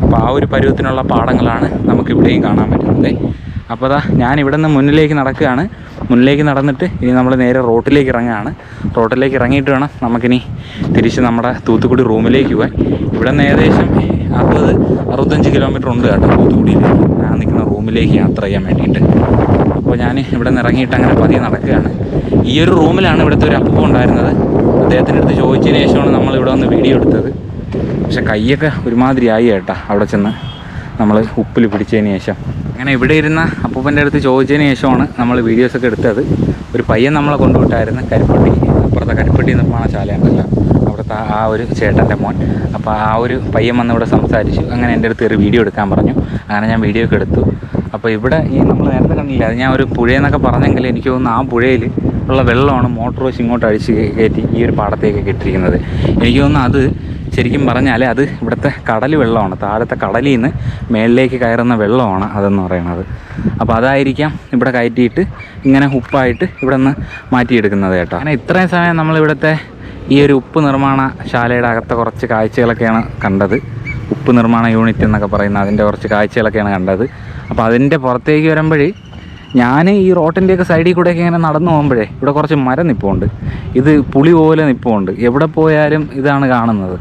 അപ്പോൾ ആ ഒരു പരുവത്തിനുള്ള പാടങ്ങളാണ് നമുക്കിവിടെയും കാണാൻ പറ്റുന്നത്. അപ്പോൾ ഞാൻ ഇവിടെ നിന്ന് മുന്നിലേക്ക് നടക്കുകയാണ്. മുന്നിലേക്ക് നടന്നിട്ട് ഇനി നമ്മൾ നേരെ റോട്ടിലേക്ക് ഇറങ്ങുകയാണ്. റോട്ടിലേക്ക് ഇറങ്ങിയിട്ട് വേണം നമുക്കിനി തിരിച്ച് നമ്മുടെ തൂത്തുക്കുടി റൂമിലേക്ക് പോകാൻ. ഇവിടെ നിന്ന് ഏകദേശം 60-65 കിലോമീറ്റർ ഉണ്ട് കേട്ടോ തൂത്തുക്കുടിയിൽ ഞാൻ നിൽക്കുന്ന റൂമിലേക്ക് യാത്ര ചെയ്യാൻ വേണ്ടിയിട്ട്. അപ്പോൾ ഞാൻ ഇവിടെ നിന്ന് ഇറങ്ങിയിട്ട് അങ്ങനെ പതിയെ നടക്കുകയാണ്. ഈ ഒരു റൂമിലാണ് ഇവിടുത്തെ ഒരു അപ്പൂപ്പൻ ഉണ്ടായിരുന്നത്. അദ്ദേഹത്തിൻ്റെ അടുത്ത് ചോദിച്ചതിന് ശേഷമാണ് നമ്മളിവിടെ വന്ന് വീഡിയോ എടുത്തത്. പക്ഷെ കൈയൊക്കെ ഒരുമാതിരി ആയി കേട്ടോ അവിടെ ചെന്ന് നമ്മൾ ഉപ്പിൽ പിടിച്ചതിന് ശേഷം. അങ്ങനെ ഇവിടെ ഇരുന്ന അപ്പൂപ്പൻ്റെ അടുത്ത് ചോദിച്ചതിന് ശേഷമാണ് നമ്മൾ വീഡിയോസൊക്കെ എടുത്തത്. ഒരു പയ്യൻ നമ്മളെ കൊണ്ടുവിട്ടായിരുന്നു കരിപ്പട്ടി, അപ്പുറത്തെ കരിപ്പട്ടി നിർമ്മാണശാലയുണ്ടല്ലോ, അവിടുത്തെ ആ ഒരു ചേട്ടൻ്റെ മോൻ. അപ്പോൾ ആ ഒരു പയ്യൻ വന്ന് ഇവിടെ സംസാരിച്ചു. അങ്ങനെ എൻ്റെ അടുത്ത് ഒരു വീഡിയോ എടുക്കാൻ പറഞ്ഞു. അങ്ങനെ ഞാൻ വീഡിയോ ഒക്കെ എടുത്തു. അപ്പോൾ ഇവിടെ ഈ നമ്മൾ നേരത്തെ കണ്ടില്ല, അത് ഞാൻ ഒരു പുഴയെന്നൊക്കെ പറഞ്ഞെങ്കിൽ എനിക്ക് തോന്നുന്നു ആ പുഴയിൽ ഉള്ള വെള്ളമാണ് മോട്ടോർ വെച്ച് ഇങ്ങോട്ട് അഴിച്ച് കയറ്റി ഈ ഒരു പാടത്തേക്ക് ഇട്ടിരിക്കുന്നത്. എനിക്ക് തോന്നുന്നു അത് ശരിക്കും പറഞ്ഞാൽ അത് ഇവിടുത്തെ കടൽ വെള്ളമാണ്. താഴത്തെ കടലിൽ നിന്ന് മേളിലേക്ക് കയറുന്ന വെള്ളമാണ് അതെന്ന് പറയുന്നത്. അപ്പോൾ അതായിരിക്കാം ഇവിടെ കയറ്റിയിട്ട് ഇങ്ങനെ ഉപ്പായിട്ട് ഇവിടെ നിന്ന് മാറ്റിയെടുക്കുന്നത് കേട്ടോ. അങ്ങനെ ഇത്രയും സമയം നമ്മളിവിടുത്തെ ഈ ഒരു ഉപ്പ് നിർമ്മാണശാലയുടെ അകത്തെ കുറച്ച് കാഴ്ചകളൊക്കെയാണ് കണ്ടത്. ഉപ്പ് നിർമ്മാണ യൂണിറ്റ് എന്നൊക്കെ പറയുന്ന അതിൻ്റെ കുറച്ച് കാഴ്ചകളൊക്കെയാണ് കണ്ടത്. അപ്പോൾ അതിൻ്റെ പുറത്തേക്ക് വരുമ്പോഴേ ഞാൻ ഈ റോട്ടിൻ്റെയൊക്കെ സൈഡിൽ കൂടെയൊക്കെ ഇങ്ങനെ നടന്നു പോകുമ്പോഴേ ഇവിടെ കുറച്ച് മരം നിൽപ്പുണ്ട്. ഇത് പുളി പോലെ നിൽപ്പുണ്ട്. എവിടെ പോയാലും ഇതാണ് കാണുന്നത്.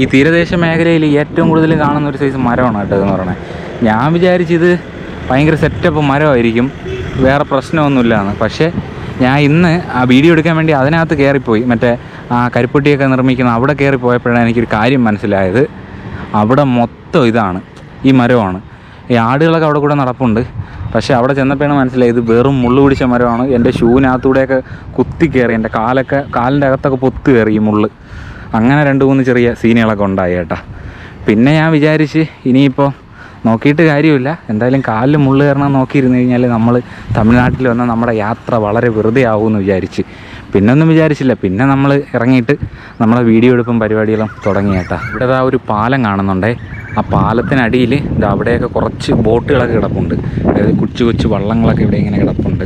ഈ തീരദേശ മേഖലയിൽ ഏറ്റവും കൂടുതൽ കാണുന്ന ഒരു സൈസ് മരമാണ് കേട്ടോ എന്ന് പറയണത്. ഞാൻ വിചാരിച്ചിത് ഭയങ്കര സെറ്റപ്പ് മരമായിരിക്കും, വേറെ പ്രശ്നമൊന്നുമില്ലാന്ന്. പക്ഷേ ഞാൻ ഇന്ന് ആ വീഡിയോ എടുക്കാൻ വേണ്ടി അതിനകത്ത് കയറിപ്പോയി, മറ്റേ ആ കരിപ്പെട്ടിയൊക്കെ നിർമ്മിക്കുന്ന അവിടെ കയറിപ്പോയപ്പോഴാണ് എനിക്കൊരു കാര്യം മനസ്സിലായത്. അവിടെ മൊത്തം ഇതാണ്, ഈ മരമാണ്. ഈ ആടുകളൊക്കെ അവിടെ കൂടെ നടപ്പുണ്ട്. പക്ഷേ അവിടെ ചെന്നപ്പോഴാണ് മനസ്സിലായത് വെറും മുള്ളു പിടിച്ച മരമാണ്. എൻ്റെ ഷൂവിനകത്തൂടെയൊക്കെ കുത്തി കയറി, എൻ്റെ കാലിൻ്റെ അകത്തൊക്കെ പൊത്ത് കയറി ഈ മുള്ള്. അങ്ങനെ 2-3 ചെറിയ സീനുകളൊക്കെ ഉണ്ടായി കേട്ടോ. പിന്നെ ഞാൻ വിചാരിച്ച് ഇനിയിപ്പോൾ നോക്കിയിട്ട് കാര്യമില്ല, എന്തായാലും കാലിൽ മുള്ളു കയറണം നോക്കിയിരുന്നു കഴിഞ്ഞാൽ നമ്മൾ തമിഴ്നാട്ടിൽ വന്ന നമ്മുടെ യാത്ര വളരെ വെറുതെ ആവുമെന്ന് വിചാരിച്ച്. പിന്നെ ഒന്നും വിചാരിച്ചില്ല. പിന്നെ നമ്മൾ ഇറങ്ങിയിട്ട് നമ്മളെ വീഡിയോ എടുപ്പും പരിപാടികളും തുടങ്ങി കേട്ടോ. ഇവിടെ ആ ഒരു പാലം കാണുന്നുണ്ടേ. ആ പാലത്തിനടിയിൽ അവിടെയൊക്കെ കുറച്ച് ബോട്ടുകളൊക്കെ കിടപ്പുണ്ട്. അതായത് കൊച്ചു കൊച്ചു വള്ളങ്ങളൊക്കെ ഇവിടെ ഇങ്ങനെ കിടപ്പുണ്ട്.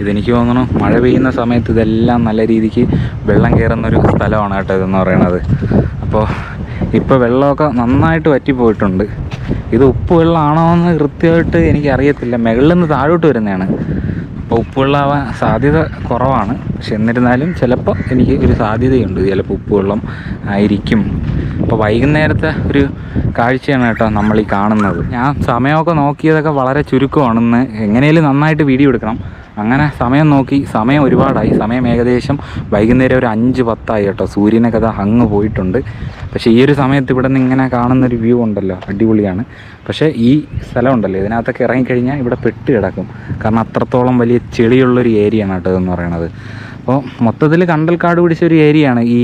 ഇതെനിക്ക് തോന്നുന്നു മഴ പെയ്യുന്ന സമയത്ത് ഇതെല്ലാം നല്ല രീതിക്ക് വെള്ളം കയറുന്നൊരു സ്ഥലമാണ് കേട്ടോ ഇതെന്ന് പറയണത്. അപ്പോൾ ഇപ്പോൾ വെള്ളമൊക്കെ നന്നായിട്ട് വറ്റിപ്പോയിട്ടുണ്ട്. ഇത് ഉപ്പ് വെള്ളമാണോ എന്ന് കൃത്യമായിട്ട് എനിക്കറിയത്തില്ല. മുകളിൽ നിന്ന് താഴോട്ട് വരുന്നതാണ്. അപ്പോൾ ഉപ്പ് വെള്ളമാവാൻ സാധ്യത കുറവാണ്. പക്ഷെ എന്നിരുന്നാലും ചിലപ്പോൾ എനിക്ക് ഒരു സാധ്യതയുണ്ട്, ചിലപ്പോൾ ഉപ്പ് വെള്ളം ആയിരിക്കും. അപ്പോൾ വൈകുന്നേരത്തെ ഒരു കാഴ്ചയാണ് കേട്ടോ നമ്മളീ കാണുന്നത്. ഞാൻ സമയമൊക്കെ നോക്കിയതൊക്കെ വളരെ ചുരുക്കമാണെന്ന്. എങ്ങനെയും നന്നായിട്ട് വീഡിയോ എടുക്കണം. അങ്ങനെ സമയം നോക്കി, സമയം ഒരുപാടായി. സമയം ഏകദേശം വൈകുന്നേരം ഒരു 5-10 കേട്ടോ. സൂര്യനൊക്കെ അത് അങ്ങ് പോയിട്ടുണ്ട്. പക്ഷേ ഈ ഒരു സമയത്ത് ഇവിടെ നിന്ന് ഇങ്ങനെ കാണുന്നൊരു വ്യൂ ഉണ്ടല്ലോ, അടിപൊളിയാണ്. പക്ഷേ ഈ സ്ഥലം ഉണ്ടല്ലോ, ഇതിനകത്തൊക്കെ ഇറങ്ങിക്കഴിഞ്ഞാൽ ഇവിടെ പെട്ട് കിടക്കും. കാരണം അത്രത്തോളം വലിയ ചെളിയുള്ളൊരു ഏരിയയാണ് കേട്ടോ ഇതെന്ന് പറയണത്. അപ്പോൾ മൊത്തത്തിൽ കണ്ടൽക്കാട് പിടിച്ചൊരു ഏരിയയാണ് ഈ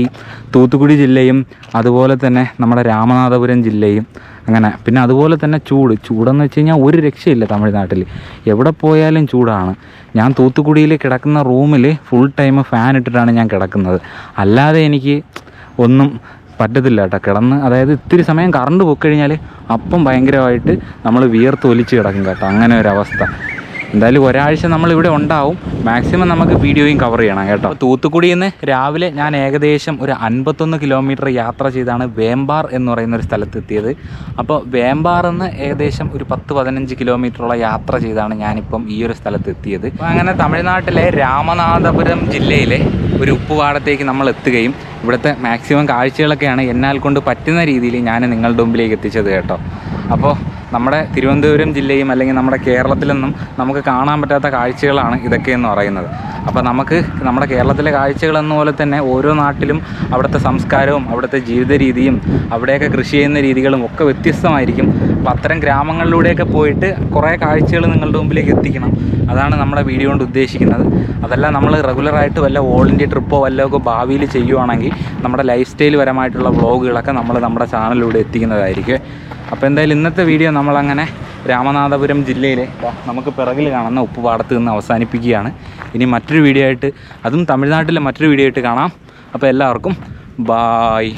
തൂത്തുക്കുടി ജില്ലയും അതുപോലെ തന്നെ നമ്മുടെ രാമനാഥപുരം ജില്ലയും. അങ്ങനെ പിന്നെ അതുപോലെ തന്നെ ചൂടെന്ന് വെച്ച് കഴിഞ്ഞാൽ ഒരു രക്ഷയില്ല തമിഴ്നാട്ടിൽ. എവിടെ പോയാലും ചൂടാണ്. ഞാൻ തൂത്തുക്കുടിയിൽ കിടക്കുന്ന റൂമിൽ ഫുൾ ടൈം ഫാൻ ഇട്ടിട്ടാണ് ഞാൻ കിടക്കുന്നത്. അല്ലാതെ എനിക്ക് ഒന്നും പറ്റത്തില്ല കേട്ടോ കിടന്ന്. അതായത് ഇത്തിരി സമയം കറണ്ട് പോയിക്കഴിഞ്ഞാൽ അപ്പം ഭയങ്കരമായിട്ട് നമ്മൾ വിയർത്ത് ഒലിച്ച് കിടക്കും കേട്ടോ. അങ്ങനെ ഒരവസ്ഥ. എന്തായാലും ഒരാഴ്ച നമ്മളിവിടെ ഉണ്ടാവും. മാക്സിമം നമുക്ക് വീഡിയോയും കവർ ചെയ്യണം കേട്ടോ. തൂത്തുക്കുടിയിൽ നിന്ന് രാവിലെ ഞാൻ ഏകദേശം ഒരു 51 കിലോമീറ്റർ യാത്ര ചെയ്താണ് വേമ്പാർ എന്ന് പറയുന്ന ഒരു സ്ഥലത്തെത്തിയത്. അപ്പോൾ വേമ്പാറിൽ നിന്ന് ഏകദേശം ഒരു 10-15 കിലോമീറ്ററോളം യാത്ര ചെയ്താണ് ഞാനിപ്പം ഈ ഒരു സ്ഥലത്തെത്തിയത്. അപ്പോൾ അങ്ങനെ തമിഴ്നാട്ടിലെ രാമനാഥപുരം ജില്ലയിലെ ഒരു ഉപ്പുപാടത്തേക്ക് നമ്മൾ എത്തുകയും ഇവിടുത്തെ മാക്സിമം കാഴ്ചകളൊക്കെയാണ് എന്നാൽ കൊണ്ട് പറ്റുന്ന രീതിയിൽ ഞാൻ നിങ്ങളുടെ മുമ്പിലേക്ക് എത്തിച്ചത് കേട്ടോ. അപ്പോൾ നമ്മുടെ തിരുവനന്തപുരം ജില്ലയും അല്ലെങ്കിൽ നമ്മുടെ കേരളത്തിലൊന്നും നമുക്ക് കാണാൻ പറ്റാത്ത കാഴ്ചകളാണ് ഇതൊക്കെയെന്ന് പറയുന്നത്. അപ്പോൾ നമുക്ക് നമ്മുടെ കേരളത്തിലെ കാഴ്ചകളെന്ന പോലെ തന്നെ ഓരോ നാട്ടിലും അവിടുത്തെ സംസ്കാരവും അവിടുത്തെ ജീവിത രീതിയും അവിടെയൊക്കെ കൃഷി ചെയ്യുന്ന രീതികളും ഒക്കെ വ്യത്യസ്തമായിരിക്കും. അപ്പോൾ അത്തരം ഗ്രാമങ്ങളിലൂടെയൊക്കെ പോയിട്ട് കുറേ കാഴ്ചകൾ നിങ്ങളുടെ മുമ്പിലേക്ക് എത്തിക്കണം. അതാണ് നമ്മുടെ വീഡിയോ കൊണ്ട് ഉദ്ദേശിക്കുന്നത്. അതല്ല നമ്മൾ റെഗുലറായിട്ട് വല്ല ഓൾ ഇന്ത്യ ട്രിപ്പോ വല്ലതൊക്കെ ഭാവിയിൽ ചെയ്യുവാണെങ്കിൽ നമ്മുടെ ലൈഫ് സ്റ്റൈൽ പരമായിട്ടുള്ള വ്ളോഗുകളൊക്കെ നമ്മൾ നമ്മുടെ ചാനലിലൂടെ എത്തിക്കുന്നതായിരിക്കും. അപ്പോൾ എന്തായാലും ഇന്നത്തെ വീഡിയോ നമ്മളങ്ങനെ രാമനാഥപുരം ജില്ലയിലെ നമുക്ക് പിറകിൽ കാണുന്ന ഉപ്പുപാടത്ത് നിന്ന് അവസാനിപ്പിക്കുകയാണ്. ഇനി മറ്റൊരു വീഡിയോ ആയിട്ട്, അതും തമിഴ്നാട്ടിലെ മറ്റൊരു വീഡിയോ ആയിട്ട് കാണാം. അപ്പോൾ എല്ലാവർക്കും ബായ്.